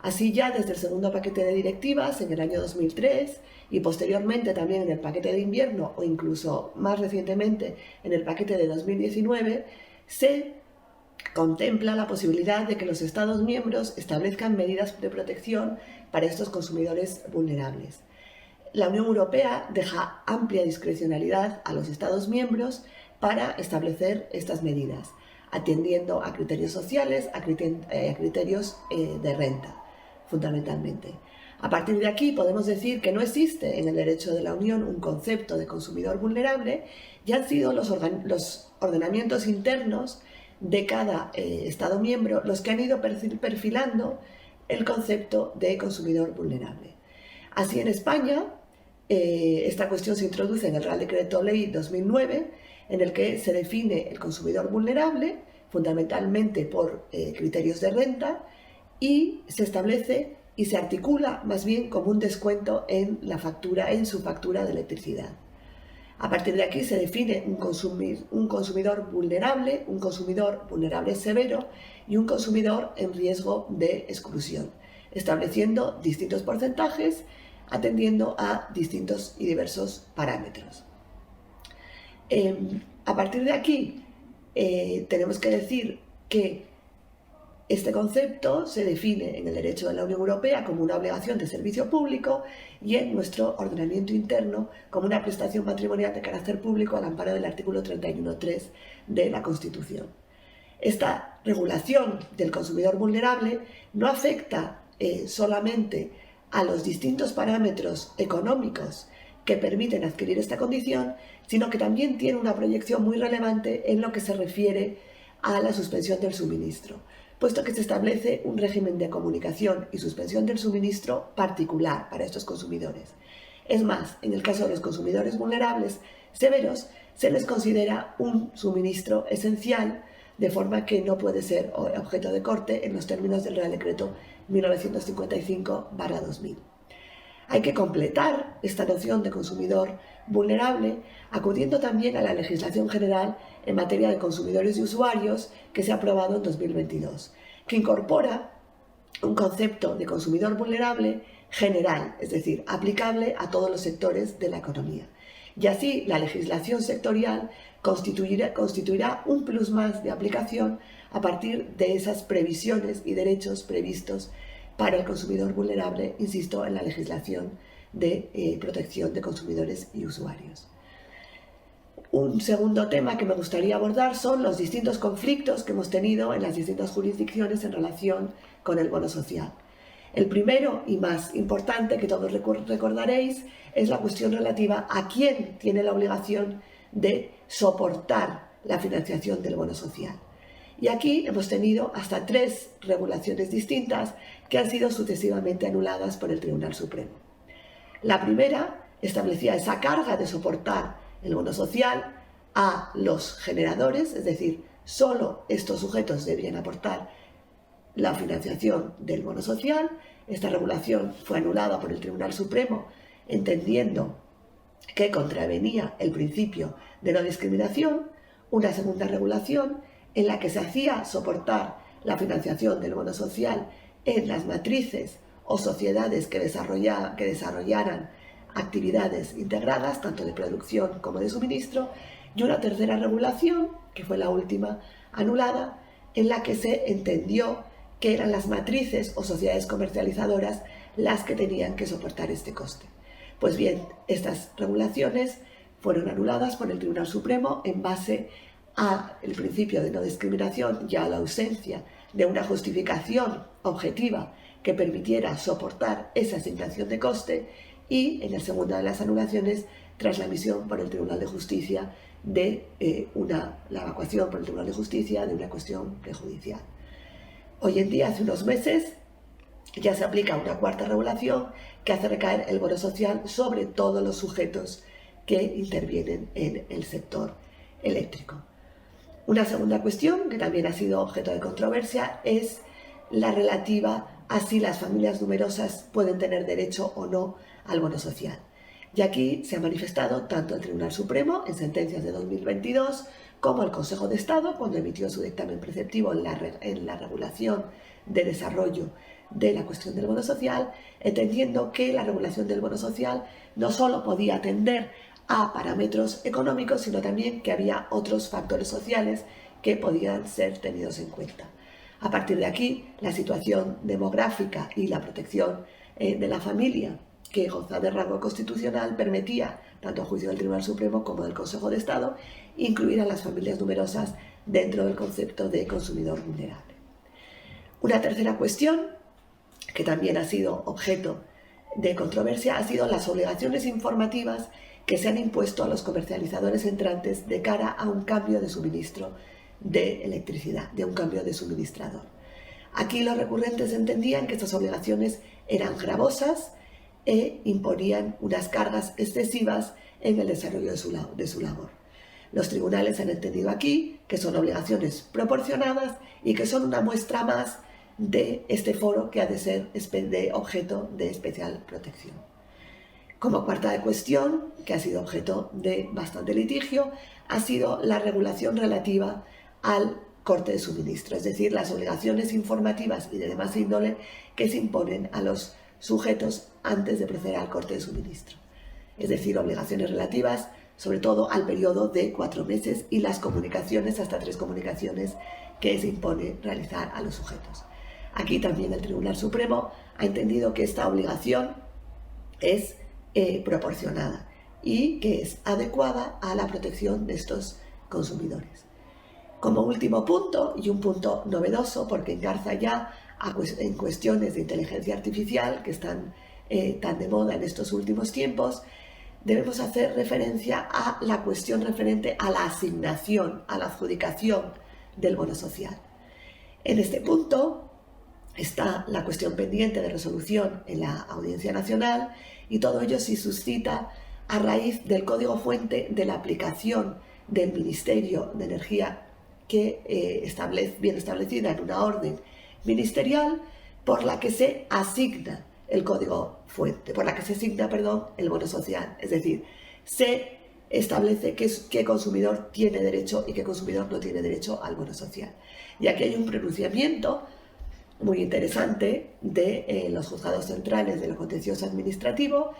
Así, ya desde el segundo paquete de directivas en el año 2003 y posteriormente también en el paquete de invierno o incluso más recientemente en el paquete de 2019, se contempla la posibilidad de que los Estados miembros establezcan medidas de protección para estos consumidores vulnerables. La Unión Europea deja amplia discrecionalidad a los Estados miembros para establecer estas medidas, atendiendo a criterios sociales, a criterios de renta, fundamentalmente. A partir de aquí podemos decir que no existe en el derecho de la Unión un concepto de consumidor vulnerable y han sido los ordenamientos internos de cada Estado miembro los que han ido perfilando el concepto de consumidor vulnerable. Así, en España, esta cuestión se introduce en el Real Decreto Ley 2009, en el que se define el consumidor vulnerable, fundamentalmente por criterios de renta, y se establece y se articula más bien como un descuento en su factura de electricidad. A partir de aquí se define un consumidor vulnerable severo y un consumidor en riesgo de exclusión, estableciendo distintos porcentajes atendiendo a distintos y diversos parámetros. A partir de aquí tenemos que decir que este concepto se define en el derecho de la Unión Europea como una obligación de servicio público y en nuestro ordenamiento interno como una prestación patrimonial de carácter público al amparo del artículo 31.3 de la Constitución. Esta regulación del consumidor vulnerable no afecta solamente a los distintos parámetros económicos que permiten adquirir esta condición, sino que también tiene una proyección muy relevante en lo que se refiere a la suspensión del suministro, puesto que se establece un régimen de comunicación y suspensión del suministro particular para estos consumidores. Es más, en el caso de los consumidores vulnerables severos, se les considera un suministro esencial, de forma que no puede ser objeto de corte en los términos del Real Decreto 1955/2000. Hay que completar esta noción de consumidor vulnerable acudiendo también a la legislación general en materia de consumidores y usuarios que se ha aprobado en 2022, que incorpora un concepto de consumidor vulnerable general, es decir, aplicable a todos los sectores de la economía. Y así la legislación sectorial constituirá un plus más de aplicación a partir de esas previsiones y derechos previstos para el consumidor vulnerable, insisto, en la legislación de protección de consumidores y usuarios. Un segundo tema que me gustaría abordar son los distintos conflictos que hemos tenido en las distintas jurisdicciones en relación con el bono social. El primero y más importante, que todos recordaréis, es la cuestión relativa a quién tiene la obligación de soportar la financiación del bono social. Y aquí hemos tenido hasta 3 regulaciones distintas que han sido sucesivamente anuladas por el Tribunal Supremo. La primera establecía esa carga de soportar el bono social a los generadores, es decir, solo estos sujetos debían aportar la financiación del bono social. Esta regulación fue anulada por el Tribunal Supremo, entendiendo que contravenía el principio de no discriminación. Una segunda regulación en la que se hacía soportar la financiación del bono social en las matrices o sociedades que desarrollaran actividades integradas, tanto de producción como de suministro, y una tercera regulación, que fue la última anulada, en la que se entendió que eran las matrices o sociedades comercializadoras las que tenían que soportar este coste. Pues bien, estas regulaciones fueron anuladas por el Tribunal Supremo en base al principio de no discriminación y a la ausencia de una justificación objetiva que permitiera soportar esa asignación de coste, y en la segunda de las anulaciones tras la emisión por el Tribunal de Justicia de la evacuación por el Tribunal de Justicia de una cuestión prejudicial. Hoy en día, hace unos meses, ya se aplica una cuarta regulación que hace recaer el bono social sobre todos los sujetos que intervienen en el sector eléctrico. Una segunda cuestión que también ha sido objeto de controversia es la relativa a si las familias numerosas pueden tener derecho o no al bono social. Y aquí se ha manifestado tanto el Tribunal Supremo en sentencias de 2022 como el Consejo de Estado cuando emitió su dictamen preceptivo en la regulación de desarrollo de la cuestión del bono social, entendiendo que la regulación del bono social no solo podía atender a parámetros económicos, sino también que había otros factores sociales que podían ser tenidos en cuenta. A partir de aquí, la situación demográfica y la protección de la familia, que goza de rango constitucional, permitía, tanto a juicio del Tribunal Supremo como del Consejo de Estado, incluir a las familias numerosas dentro del concepto de consumidor vulnerable. Una tercera cuestión, que también ha sido objeto de controversia, ha sido las obligaciones informativas que se han impuesto a los comercializadores entrantes de cara a un cambio de suministro de electricidad, de un cambio de suministrador. Aquí los recurrentes entendían que estas obligaciones eran gravosas e imponían unas cargas excesivas en el desarrollo de su labor. Los tribunales han entendido aquí que son obligaciones proporcionadas y que son una muestra más de este foro que ha de ser de objeto de especial protección. Como cuarta cuestión, que ha sido objeto de bastante litigio, ha sido la regulación relativa al corte de suministro, es decir, las obligaciones informativas y de demás índole que se imponen a los sujetos antes de proceder al corte de suministro. Es decir, obligaciones relativas sobre todo al periodo de 4 meses y las comunicaciones, hasta 3 comunicaciones que se impone realizar a los sujetos. Aquí también el Tribunal Supremo ha entendido que esta obligación es proporcionada y que es adecuada a la protección de estos consumidores. Como último punto, y un punto novedoso porque engarza ya en cuestiones de inteligencia artificial que están tan de moda en estos últimos tiempos, debemos hacer referencia a la cuestión referente a la asignación, a la adjudicación del bono social. En este punto está la cuestión pendiente de resolución en la Audiencia Nacional y todo ello se suscita a raíz del código fuente de la aplicación del Ministerio de Energía que viene establecida en una orden ministerial por la que se asigna el código fuente, por la que se asigna, el bono social. Es decir, se establece qué consumidor tiene derecho y qué consumidor no tiene derecho al bono social. Y aquí hay un pronunciamiento muy interesante de los juzgados centrales de lo contencioso administrativo,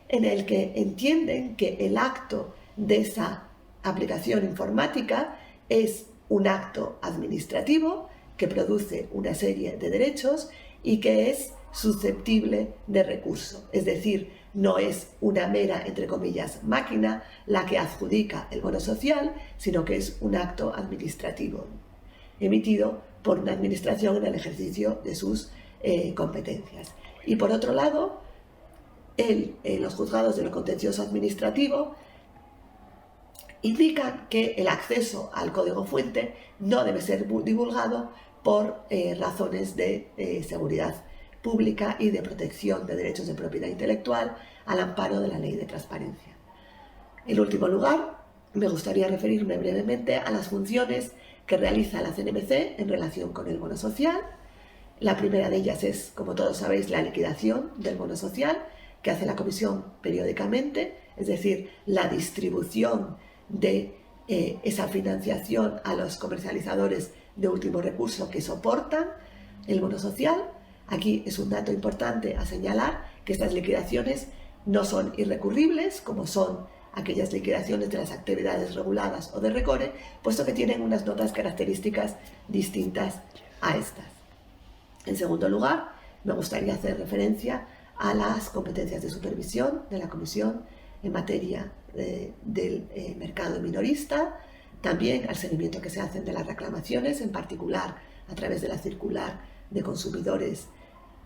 en el que entienden que el acto de esa aplicación informática es un acto administrativo que produce una serie de derechos y que es susceptible de recurso. Es decir, no es una mera, entre comillas, máquina la que adjudica el bono social, sino que es un acto administrativo emitido por una administración en el ejercicio de sus competencias. Y por otro lado, los juzgados de lo contencioso administrativo indican que el acceso al código fuente no debe ser divulgado por razones de seguridad pública y de protección de derechos de propiedad intelectual al amparo de la Ley de Transparencia. En último lugar, me gustaría referirme brevemente a las funciones que realiza la CNMC en relación con el bono social. La primera de ellas es, como todos sabéis, la liquidación del bono social, que hace la Comisión periódicamente, es decir, la distribución de esa financiación a los comercializadores de último recurso que soportan el bono social. Aquí es un dato importante a señalar que estas liquidaciones no son irrecurribles, como son aquellas liquidaciones de las actividades reguladas o de recore, puesto que tienen unas notas características distintas a estas. En segundo lugar, me gustaría hacer referencia a las competencias de supervisión de la Comisión en materia del mercado minorista, también al seguimiento que se hacen de las reclamaciones, en particular a través de la circular de consumidores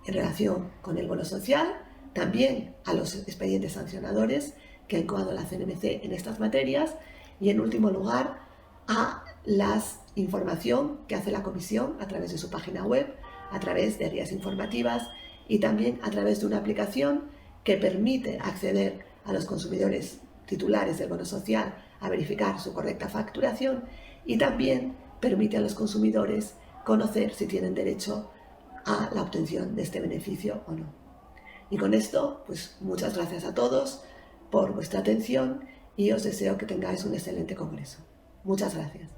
en relación con el bono social, también a los expedientes sancionadores que ha incoado la CNMC en estas materias y, en último lugar, a la información que hace la Comisión a través de su página web, a través de guías informativas y también a través de una aplicación que permite acceder a los consumidores titulares del bono social a verificar su correcta facturación y también permite a los consumidores conocer si tienen derecho a la obtención de este beneficio o no. Y con esto, pues muchas gracias a todos por vuestra atención y os deseo que tengáis un excelente congreso. Muchas gracias.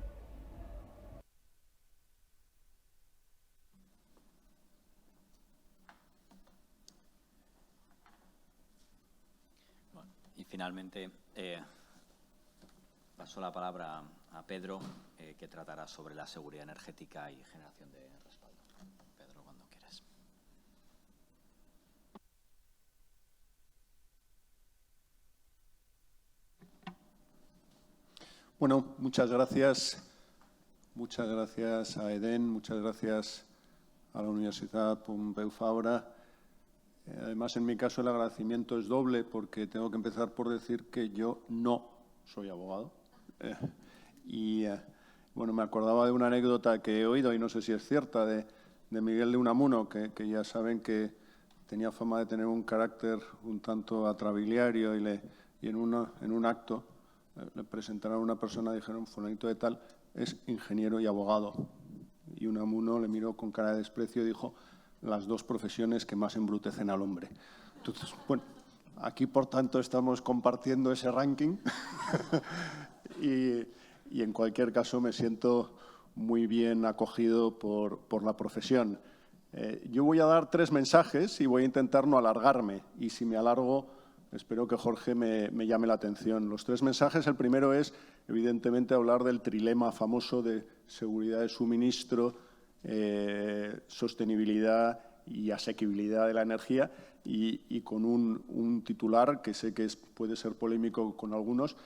Bueno, y finalmente paso la palabra a Pedro, que tratará sobre la seguridad energética y generación de respaldo. Pedro, cuando quieras. Bueno, muchas gracias. Muchas gracias a EDEN, muchas gracias a la Universidad Pompeu Fabra. Además, en mi caso, el agradecimiento es doble porque tengo que empezar por decir que yo no soy abogado. Bueno, me acordaba de una anécdota que he oído, y no sé si es cierta, de Miguel de Unamuno, que ya saben que tenía fama de tener un carácter un tanto atrabiliario y en un acto le presentaron a una persona, dijeron, fulanito de tal, es ingeniero y abogado. Y Unamuno le miró con cara de desprecio y dijo, las dos profesiones que más embrutecen al hombre. Entonces, bueno, aquí, por tanto, estamos compartiendo ese ranking. y en cualquier caso, me siento muy bien acogido por la profesión. Yo voy a dar 3 mensajes y voy a intentar no alargarme. Y si me alargo, espero que Jorge me llame la atención. Los 3 mensajes, el primero es, evidentemente, hablar del trilema famoso de seguridad de suministro, sostenibilidad y asequibilidad de la energía, y con un titular que sé que puede ser polémico con algunos,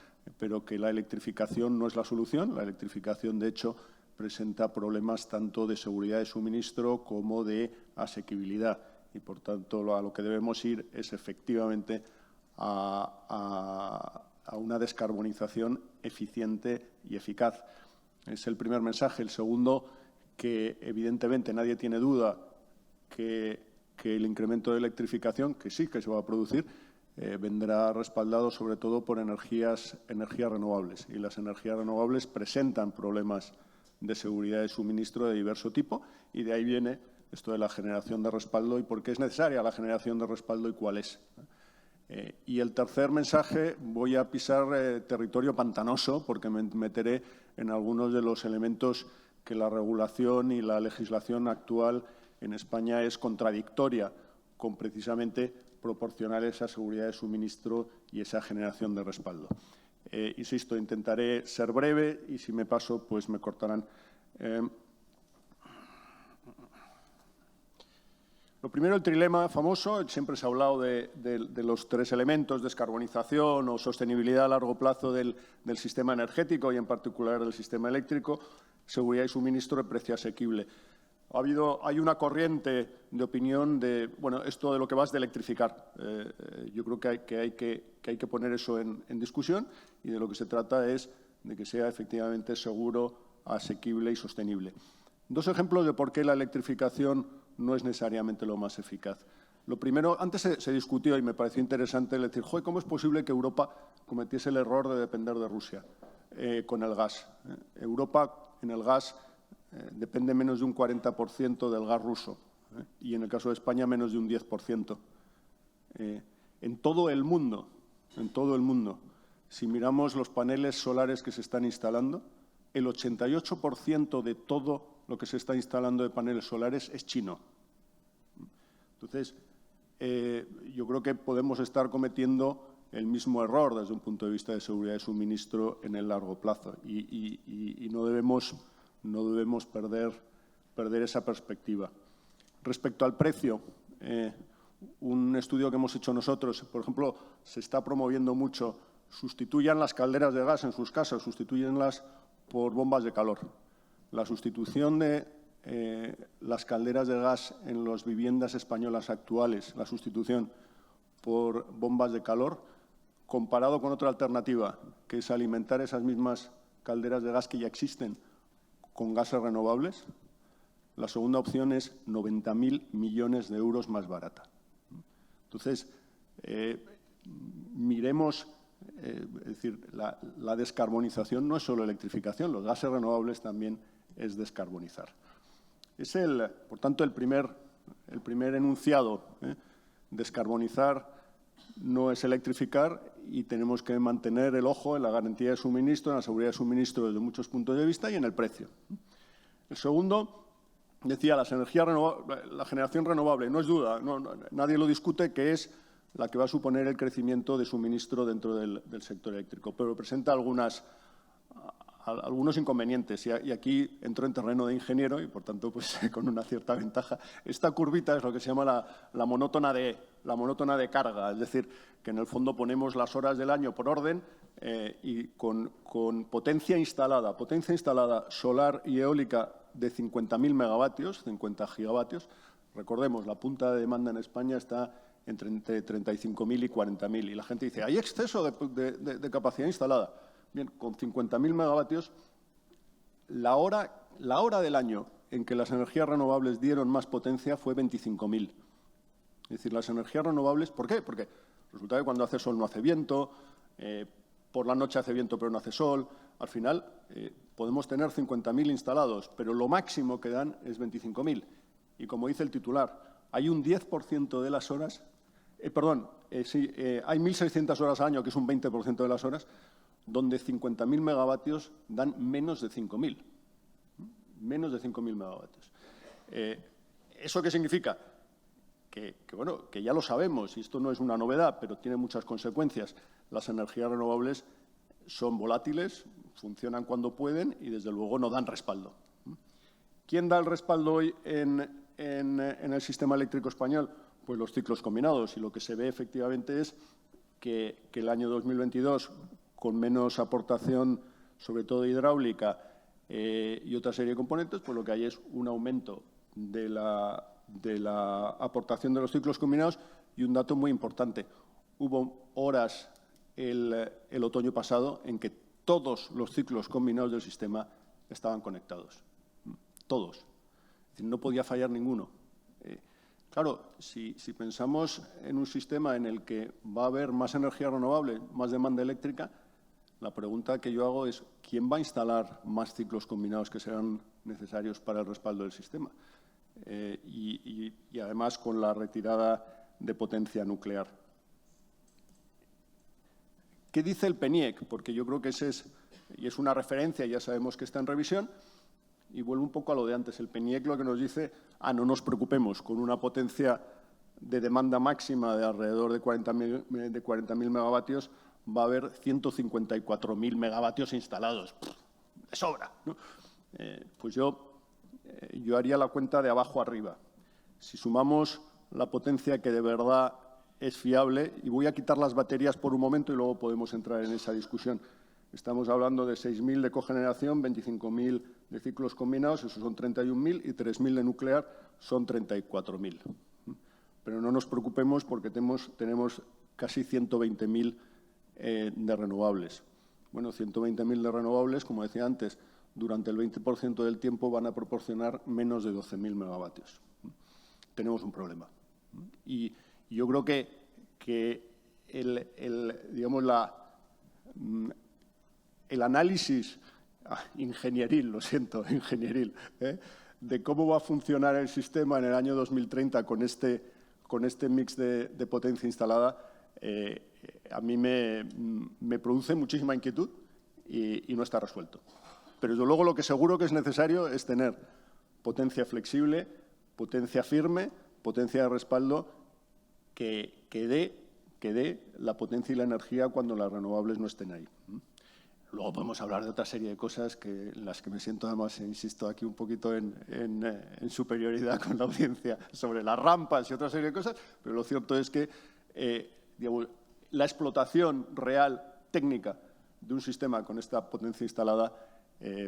pero que la electrificación no es la solución. La electrificación, de hecho, presenta problemas tanto de seguridad de suministro como de asequibilidad. y, por tanto, a lo que debemos ir es efectivamente a una descarbonización eficiente y eficaz. Es el primer mensaje. El segundo, que evidentemente nadie tiene duda que el incremento de electrificación, que sí que se va a producir, vendrá respaldado sobre todo por energías renovables. Y las energías renovables presentan problemas de seguridad de suministro de diverso tipo, y de ahí viene esto de la generación de respaldo y por qué es necesaria la generación de respaldo y cuál es. Y el tercer mensaje, voy a pisar territorio pantanoso porque me meteré en algunos de los elementos que la regulación y la legislación actual en España es contradictoria con precisamente proporcionar esa seguridad de suministro y esa generación de respaldo. Insisto, intentaré ser breve y si me paso, pues me cortarán. Lo primero, el trilema famoso. Siempre se ha hablado de los tres elementos: descarbonización o sostenibilidad a largo plazo del sistema energético y, en particular, del sistema eléctrico, seguridad y suministro de precio asequible. Hay una corriente de opinión de, bueno, esto de lo que va es de electrificar. Yo creo que hay que poner eso en discusión, y de lo que se trata es de que sea efectivamente seguro, asequible y sostenible. Dos ejemplos de por qué la electrificación no es necesariamente lo más eficaz. Lo primero, antes se discutió y me pareció interesante decir, ¿cómo es posible que Europa cometiese el error de depender de Rusia con el gas? Europa, en el gas, depende menos de un 40% del gas ruso, y en el caso de España menos de un 10%. En todo el mundo, si miramos los paneles solares que se están instalando, el 88% de todo lo que se está instalando de paneles solares es chino. Entonces, yo creo que podemos estar cometiendo el mismo error desde un punto de vista de seguridad de suministro en el largo plazo, y no debemos perder esa perspectiva. Respecto al precio, un estudio que hemos hecho nosotros, por ejemplo, se está promoviendo mucho: sustituyan las calderas de gas en sus casas, sustitúyenlas por bombas de calor. La sustitución de las calderas de gas en las viviendas españolas actuales, la sustitución por bombas de calor, comparado con otra alternativa, que es alimentar esas mismas calderas de gas que ya existen con gases renovables, la segunda opción es 90.000 millones de euros más barata. Entonces, miremos, es decir, la descarbonización no es solo electrificación, los gases renovables también es descarbonizar. Es por tanto, el primer enunciado. Descarbonizar no es electrificar, y tenemos que mantener el ojo en la garantía de suministro, en la seguridad de suministro desde muchos puntos de vista y en el precio. El segundo, decía, la generación renovable. No es duda, nadie lo discute, que es la que va a suponer el crecimiento de suministro dentro del sector eléctrico, pero presenta algunos inconvenientes, y aquí entro en terreno de ingeniero y, por tanto, pues con una cierta ventaja. Esta curvita es lo que se llama la monótona de carga, es decir, que en el fondo ponemos las horas del año por orden, y con potencia instalada solar y eólica de 50.000 megavatios, 50 gigavatios. Recordemos, la punta de demanda en España está entre 35.000 y 40.000, y la gente dice, ¿hay exceso de capacidad instalada? Bien, con 50.000 megavatios, la hora del año en que las energías renovables dieron más potencia fue 25.000. Es decir, las energías renovables, ¿por qué? Porque resulta que cuando hace sol no hace viento, por la noche hace viento pero no hace sol. Al final podemos tener 50.000 instalados, pero lo máximo que dan es 25.000. Y como dice el titular, hay un 10% de las horas, hay 1.600 horas al año, que es un 20% de las horas, donde 50.000 megavatios dan menos de 5.000. Menos de 5.000 megavatios. ¿Eso qué significa? Que ya lo sabemos, y esto no es una novedad, pero tiene muchas consecuencias. Las energías renovables son volátiles, funcionan cuando pueden y, desde luego, no dan respaldo. ¿Quién da el respaldo hoy en el sistema eléctrico español? Pues los ciclos combinados. Y lo que se ve efectivamente es que el año 2022, con menos aportación, sobre todo hidráulica y otra serie de componentes, pues lo que hay es un aumento de la aportación de los ciclos combinados. Y un dato muy importante, hubo horas el otoño pasado en que todos los ciclos combinados del sistema estaban conectados. Todos. Es decir, no podía fallar ninguno. Claro, si pensamos en un sistema en el que va a haber más energía renovable, más demanda eléctrica, la pregunta que yo hago es ¿quién va a instalar más ciclos combinados que serán necesarios para el respaldo del sistema? Y además con la retirada de potencia nuclear. ¿Qué dice el PNIEC? Porque yo creo que ese es una referencia, ya sabemos que está en revisión. Y vuelvo un poco a lo de antes. El PNIEC lo que nos dice, no nos preocupemos, con una potencia de demanda máxima de alrededor de 40.000 megavatios va a haber 154.000 megavatios instalados. De sobra, ¿no? Pues yo haría la cuenta de abajo arriba. Si sumamos la potencia que de verdad es fiable, y voy a quitar las baterías por un momento y luego podemos entrar en esa discusión. Estamos hablando de 6.000 de cogeneración, 25.000 de ciclos combinados, esos son 31.000, y 3.000 de nuclear son 34.000. Pero no nos preocupemos porque tenemos casi 120.000 de renovables. Bueno, 120.000 de renovables, como decía antes, durante el 20% del tiempo van a proporcionar menos de 12.000 megavatios. Tenemos un problema. Y yo creo que el análisis ingenieril, lo siento, ingenieril, de cómo va a funcionar el sistema en el año 2030 con este mix de potencia instalada, a mí me produce muchísima inquietud y no está resuelto. Pero desde luego lo que seguro que es necesario es tener potencia flexible, potencia firme, potencia de respaldo que dé la potencia y la energía cuando las renovables no estén ahí. Luego podemos hablar de otra serie de cosas en las que me siento, además, insisto, aquí un poquito en superioridad con la audiencia sobre las rampas y otra serie de cosas, pero lo cierto es que la explotación real, técnica, de un sistema con esta potencia instalada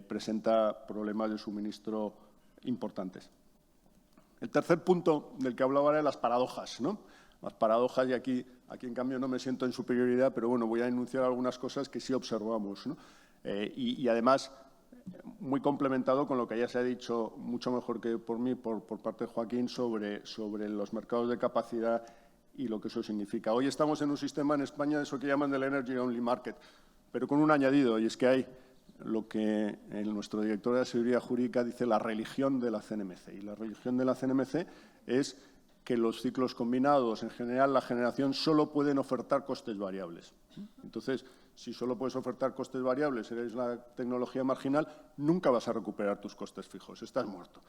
presenta problemas de suministro importantes. El tercer punto del que hablaba era de las paradojas, ¿no? Las paradojas, y aquí en cambio no me siento en superioridad, pero bueno, voy a enunciar algunas cosas que sí observamos, ¿no? Y además, muy complementado con lo que ya se ha dicho mucho mejor que por mí, por parte de Joaquín, sobre los mercados de capacidad y lo que eso significa. Hoy estamos en un sistema en España, eso que llaman del Energy Only Market, pero con un añadido, y es que hay lo que nuestro director de la seguridad jurídica dice la religión de la CNMC. Y la religión de la CNMC es que los ciclos combinados, en general, la generación solo pueden ofertar costes variables. Entonces, si solo puedes ofertar costes variables, eres la tecnología marginal, nunca vas a recuperar tus costes fijos, estás muerto.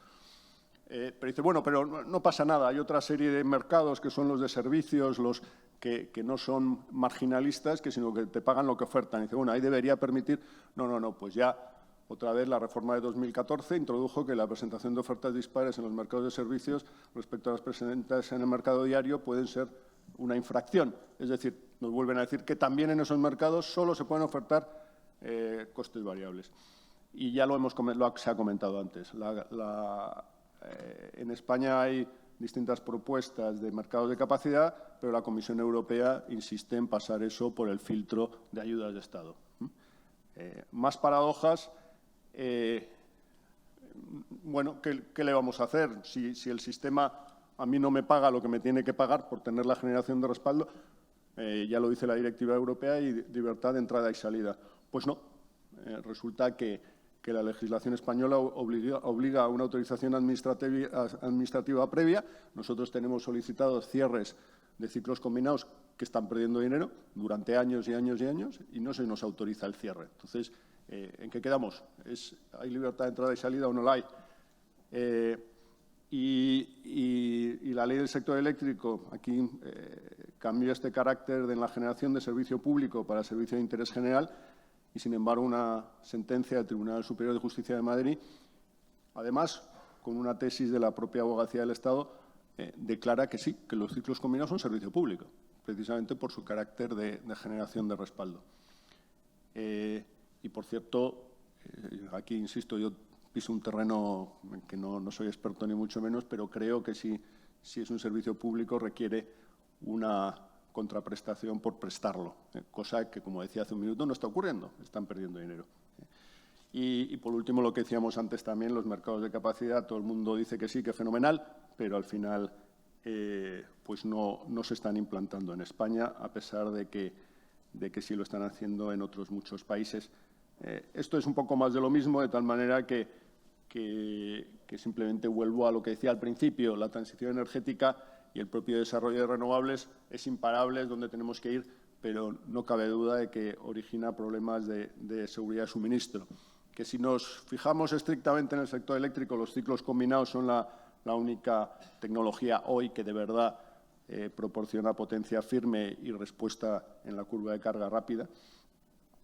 Pero dice, bueno, pero no pasa nada, hay otra serie de mercados que son los de servicios, los que no son marginalistas, sino que te pagan lo que ofertan. Y dice, bueno, ahí debería permitir… No, pues ya otra vez la reforma de 2014 introdujo que la presentación de ofertas dispares en los mercados de servicios respecto a las presentadas en el mercado diario pueden ser una infracción. Es decir, nos vuelven a decir que también en esos mercados solo se pueden ofertar costes variables. Y ya se ha comentado antes. En España hay distintas propuestas de mercados de capacidad, pero la Comisión Europea insiste en pasar eso por el filtro de ayudas de Estado. Más paradojas. Bueno, ¿qué le vamos a hacer? Si el sistema a mí no me paga lo que me tiene que pagar por tener la generación de respaldo, ya lo dice la Directiva Europea, y libertad de entrada y salida. Pues no. Resulta que la legislación española obliga a una autorización administrativa previa. Nosotros tenemos solicitados cierres de ciclos combinados que están perdiendo dinero durante años y años y años y no se nos autoriza el cierre. Entonces, ¿en qué quedamos? ¿Hay libertad de entrada y salida o no la hay? Y la ley del sector eléctrico aquí cambió este carácter de la generación de servicio público para servicio de interés general. Y, sin embargo, una sentencia del Tribunal Superior de Justicia de Madrid, además, con una tesis de la propia Abogacía del Estado, declara que sí, que los ciclos combinados son servicio público, precisamente por su carácter de generación de respaldo. Y, por cierto, aquí insisto, yo piso un terreno en que no soy experto ni mucho menos, pero creo que si es un servicio público requiere una contraprestación por prestarlo, cosa que, como decía hace un minuto, no está ocurriendo, están perdiendo dinero. Y por último, lo que decíamos antes también, los mercados de capacidad, todo el mundo dice que sí, que fenomenal, pero al final pues no se están implantando en España, a pesar de que sí lo están haciendo en otros muchos países. Esto es un poco más de lo mismo, de tal manera que simplemente vuelvo a lo que decía al principio, la transición energética y el propio desarrollo de renovables es imparable, es donde tenemos que ir, pero no cabe duda de que origina problemas de seguridad de suministro. Que si nos fijamos estrictamente en el sector eléctrico, los ciclos combinados son la única tecnología hoy que de verdad proporciona potencia firme y respuesta en la curva de carga rápida,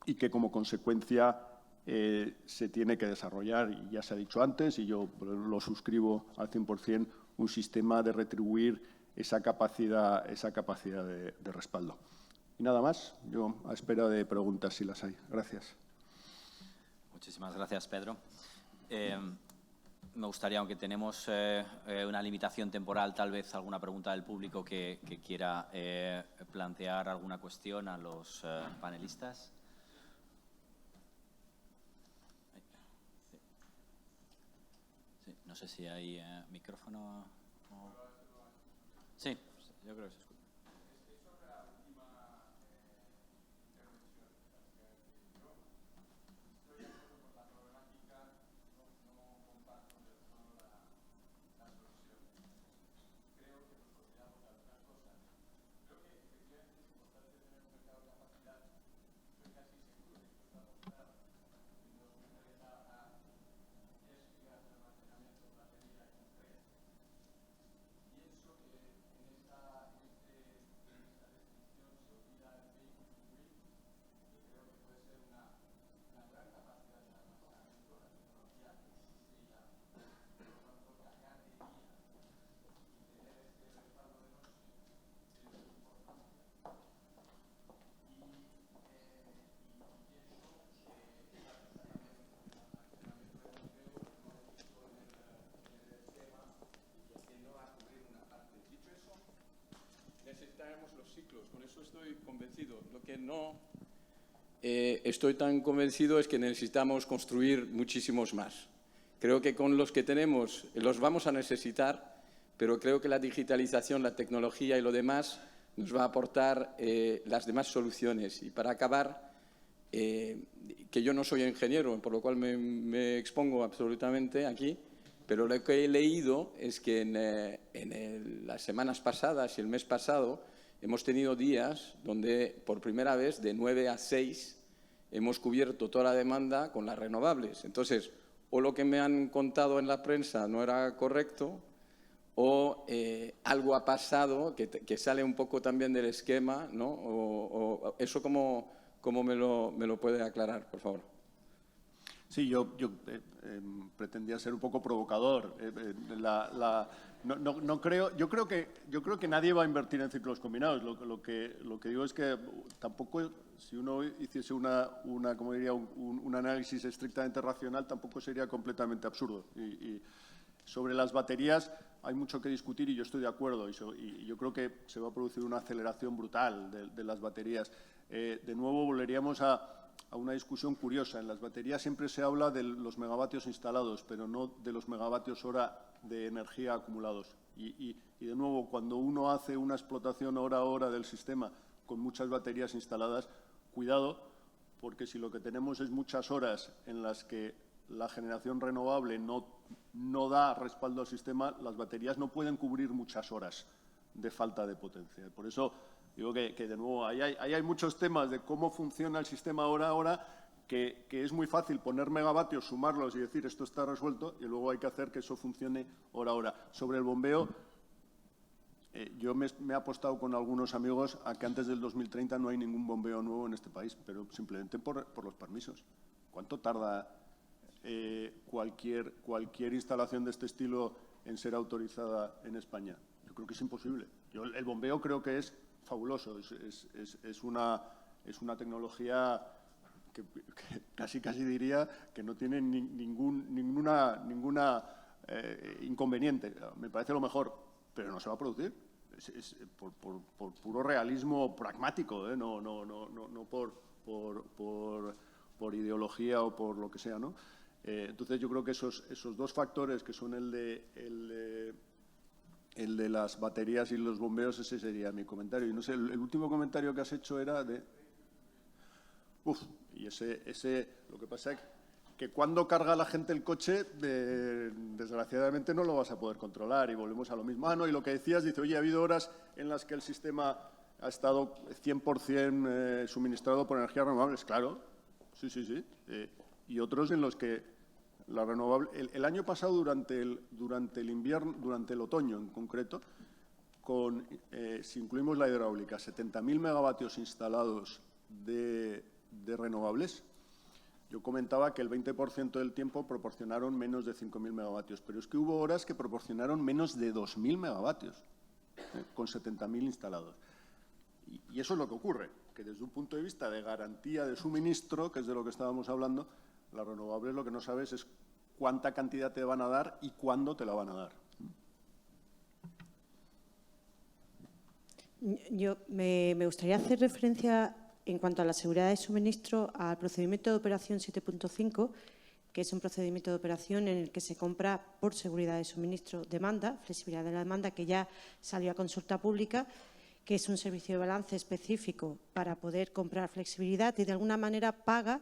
y que como consecuencia se tiene que desarrollar, y ya se ha dicho antes, y yo lo suscribo al 100%, un sistema de retribuir esa capacidad de respaldo. Y nada más, yo a espera de preguntas si las hay. Gracias. Muchísimas gracias, Pedro. Me gustaría, aunque tenemos una limitación temporal, tal vez alguna pregunta del público que quiera plantear alguna cuestión a los panelistas. Sí, no sé si hay micrófono. Sí, yo creo que se escucha. Necesitaremos los ciclos, con eso estoy convencido. Lo que no estoy tan convencido es que necesitamos construir muchísimos más. Creo que con los que tenemos los vamos a necesitar, pero creo que la digitalización, la tecnología y lo demás nos va a aportar las demás soluciones. Y para acabar, que yo no soy ingeniero, por lo cual me expongo absolutamente aquí, pero lo que he leído es que en las semanas pasadas y el mes pasado hemos tenido días donde por primera vez de 9 a 6 hemos cubierto toda la demanda con las renovables. Entonces, o lo que me han contado en la prensa no era correcto o algo ha pasado que sale un poco también del esquema, ¿no? O eso ¿cómo me lo puede aclarar, por favor? Sí, yo pretendía ser un poco provocador. No creo, yo creo que nadie va a invertir en ciclos combinados. Lo que digo es que tampoco, si uno hiciese como diría, un análisis estrictamente racional, tampoco sería completamente absurdo. Y sobre las baterías hay mucho que discutir y yo estoy de acuerdo. Y yo creo que se va a producir una aceleración brutal de las baterías. De nuevo volveríamos a una discusión curiosa. En las baterías siempre se habla de los megavatios instalados, pero no de los megavatios hora de energía acumulados. Y de nuevo, cuando uno hace una explotación hora a hora del sistema con muchas baterías instaladas, cuidado, porque si lo que tenemos es muchas horas en las que la generación renovable no da respaldo al sistema, las baterías no pueden cubrir muchas horas de falta de potencia. Por eso digo que de nuevo, ahí hay muchos temas de cómo funciona el sistema hora a hora, que es muy fácil poner megavatios, sumarlos y decir esto está resuelto, y luego hay que hacer que eso funcione hora a hora. Sobre el bombeo, yo me he apostado con algunos amigos a que antes del 2030 no hay ningún bombeo nuevo en este país, pero simplemente por los permisos. ¿Cuánto tarda cualquier instalación de este estilo en ser autorizada en España? Yo creo que es imposible. El bombeo creo que es fabuloso, es una tecnología casi diría que no tiene ninguna inconveniente. Me parece lo mejor, pero no se va a producir. Es por puro realismo pragmático, ¿eh? No por ideología o por lo que sea, ¿no? Entonces, yo creo que esos dos factores, que son el de las baterías y los bombeos, ese sería mi comentario. Y no sé, el último comentario que has hecho era de... Y ese lo que pasa es que cuando carga la gente el coche, desgraciadamente no lo vas a poder controlar, y volvemos a lo mismo. Y lo que decías, dice, oye, ha habido horas en las que el sistema ha estado 100% suministrado por energías renovables. Claro, sí. Y otros en los que la renovable... El año pasado, durante el invierno, durante el otoño en concreto, si incluimos la hidráulica, 70.000 megavatios instalados de renovables. Yo comentaba que el 20% del tiempo proporcionaron menos de 5.000 megavatios, pero es que hubo horas que proporcionaron menos de 2.000 megavatios, con 70.000 instalados. Y eso es lo que ocurre, que desde un punto de vista de garantía de suministro, que es de lo que estábamos hablando, las renovables lo que no sabes es cuánta cantidad te van a dar y cuándo te la van a dar. Yo me gustaría hacer referencia, en cuanto a la seguridad de suministro, al procedimiento de operación 7.5, que es un procedimiento de operación en el que se compra por seguridad de suministro demanda, flexibilidad de la demanda, que ya salió a consulta pública, que es un servicio de balance específico para poder comprar flexibilidad y de alguna manera paga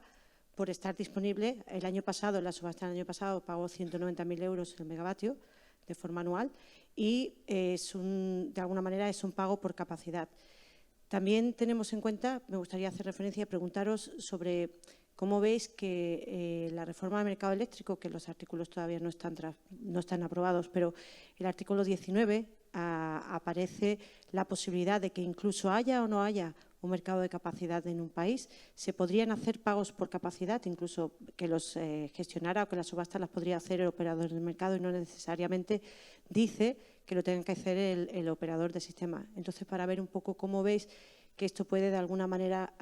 por estar disponible. El año pasado, en la subasta del año pasado, pagó 190.000 euros el megavatio de forma anual y de alguna manera es un pago por capacidad. También tenemos en cuenta, me gustaría hacer referencia y preguntaros sobre cómo veis que la reforma del mercado eléctrico, que los artículos todavía no están aprobados, pero el artículo 19 aparece la posibilidad de que incluso haya o no haya un mercado de capacidad en un país, se podrían hacer pagos por capacidad, incluso que los gestionara o que las subastas las podría hacer el operador del mercado y no necesariamente dice que lo tenga que hacer el operador del sistema. Entonces, para ver un poco cómo veis que esto puede de alguna manera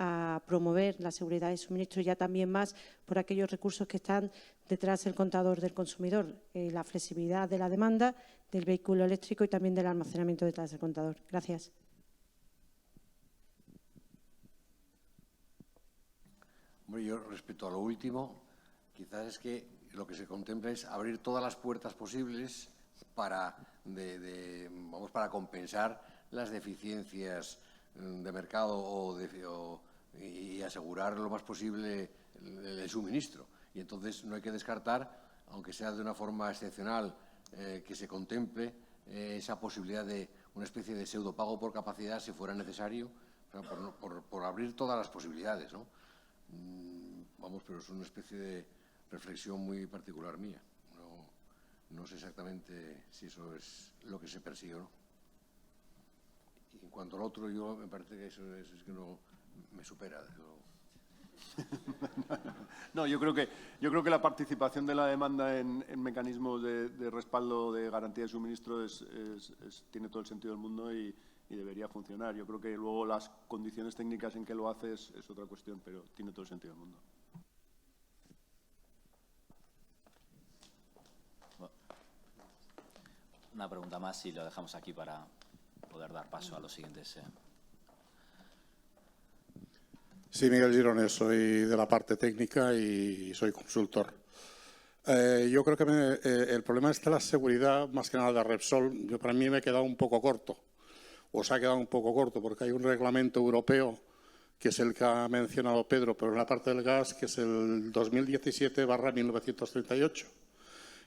promover la seguridad de suministro, ya también más por aquellos recursos que están detrás del contador del consumidor, la flexibilidad de la demanda, del vehículo eléctrico y también del almacenamiento detrás del contador. Gracias. Bueno, yo respecto a lo último, quizás es que lo que se contempla es abrir todas las puertas posibles para compensar las deficiencias de mercado y asegurar lo más posible el suministro. Y entonces no hay que descartar, aunque sea de una forma excepcional, que se contemple esa posibilidad de una especie de pseudopago por capacidad si fuera necesario, por abrir todas las posibilidades, ¿no? Pero es una especie de reflexión muy particular mía. No sé exactamente si eso es lo que se persigue o no. Y en cuanto al otro, yo me parece que eso es que no me supera. No, yo creo que la participación de la demanda en mecanismos de respaldo de garantía de suministro tiene todo el sentido del mundo y debería funcionar. Yo creo que luego las condiciones técnicas en que lo haces es otra cuestión, pero tiene todo el sentido del mundo. Una pregunta más y lo dejamos aquí para poder dar paso a los siguientes. Sí, Miguel Girones, soy de la parte técnica y soy consultor. Yo creo que el problema es de la seguridad, más que nada de Repsol, para mí me ha quedado un poco corto, o se ha quedado un poco corto, porque hay un reglamento europeo, que es el que ha mencionado Pedro, pero en la parte del gas, que es el 2017/1938,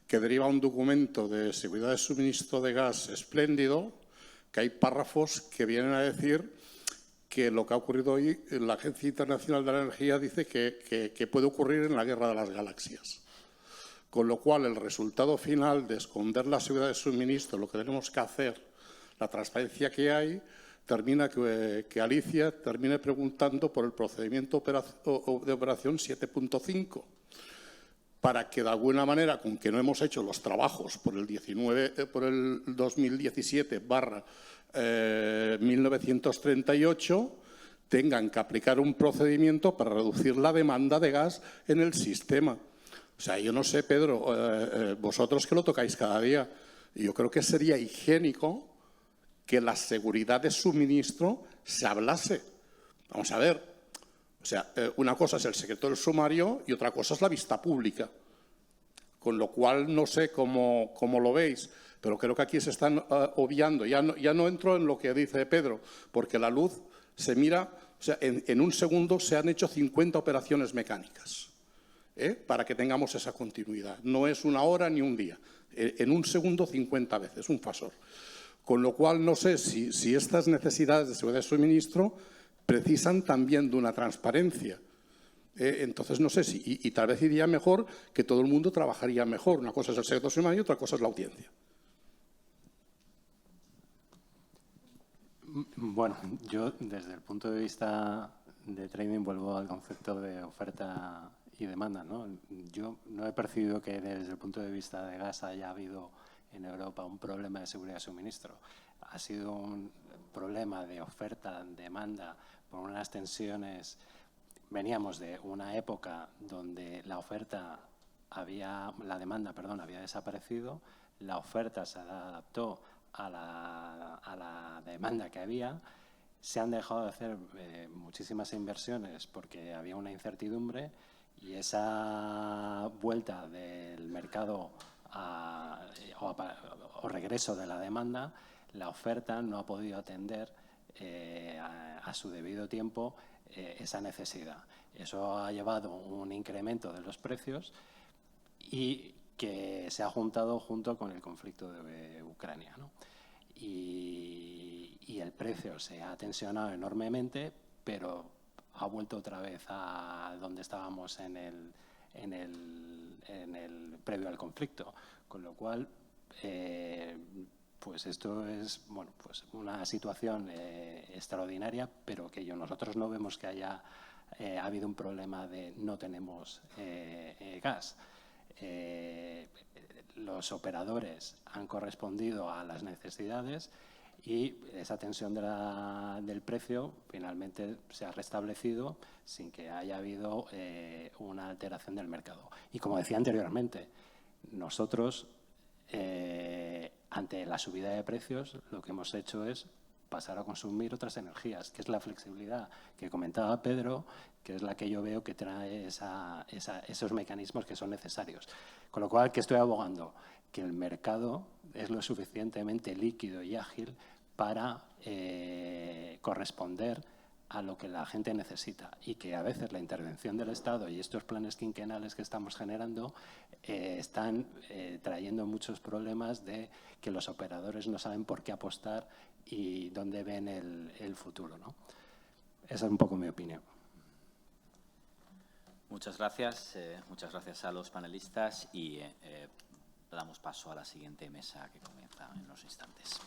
que deriva un documento de seguridad de suministro de gas espléndido, que hay párrafos que vienen a decir que lo que ha ocurrido hoy, la Agencia Internacional de la Energía dice que puede ocurrir en la Guerra de las Galaxias. Con lo cual, el resultado final de esconder la seguridad de suministro, lo que tenemos que hacer, la transparencia que hay, termina que Alicia termine preguntando por el procedimiento de operación 7.5, para que de alguna manera, con que no hemos hecho los trabajos por el 2017/1938, tengan que aplicar un procedimiento para reducir la demanda de gas en el sistema. O sea, yo no sé, Pedro, vosotros que lo tocáis cada día, yo creo que sería higiénico que la seguridad de suministro se hablase. Vamos a ver, o sea, una cosa es el secreto del sumario y otra cosa es la vista pública. Con lo cual, no sé cómo lo veis, pero creo que aquí se están obviando. Ya no entro en lo que dice Pedro, porque la luz se mira, o sea, en un segundo se han hecho 50 operaciones mecánicas, para que tengamos esa continuidad. No es una hora ni un día. En un segundo 50 veces, un fasor. Con lo cual, no sé si estas necesidades de seguridad de suministro precisan también de una transparencia. Entonces, no sé si, y tal vez iría mejor que todo el mundo trabajaría mejor. Una cosa es el secreto sumario y otra cosa es la audiencia. Bueno, yo desde el punto de vista de trading vuelvo al concepto de oferta y demanda, ¿no? Yo no he percibido que desde el punto de vista de gas haya habido en Europa un problema de seguridad de suministro. Ha sido un problema de oferta, demanda, por unas tensiones. Veníamos de una época donde la demanda había desaparecido, la oferta se adaptó a la demanda que había, se han dejado de hacer muchísimas inversiones porque había una incertidumbre y esa vuelta del mercado o regreso de la demanda, la oferta no ha podido atender a su debido tiempo esa necesidad. Eso ha llevado a un incremento de los precios y que se ha juntado junto con el conflicto de Ucrania, ¿no? Y el precio se ha tensionado enormemente, pero ha vuelto otra vez a donde estábamos en el previo al conflicto, con lo cual pues esto es una situación extraordinaria, pero que nosotros no vemos que haya habido un problema de no tenemos gas. Los operadores han correspondido a las necesidades y esa tensión del precio finalmente se ha restablecido sin que haya habido una alteración del mercado. Y como decía anteriormente, nosotros ante la subida de precios lo que hemos hecho es pasar a consumir otras energías, que es la flexibilidad que comentaba Pedro, que es la que yo veo que trae esos mecanismos que son necesarios. Con lo cual, ¿qué estoy abogando? Que el mercado es lo suficientemente líquido y ágil para corresponder a lo que la gente necesita y que a veces la intervención del Estado y estos planes quinquenales que estamos generando están trayendo muchos problemas de que los operadores no saben por qué apostar y dónde ven el futuro, ¿no? Esa es un poco mi opinión. Muchas gracias a los panelistas y damos paso a la siguiente mesa que comienza en unos instantes.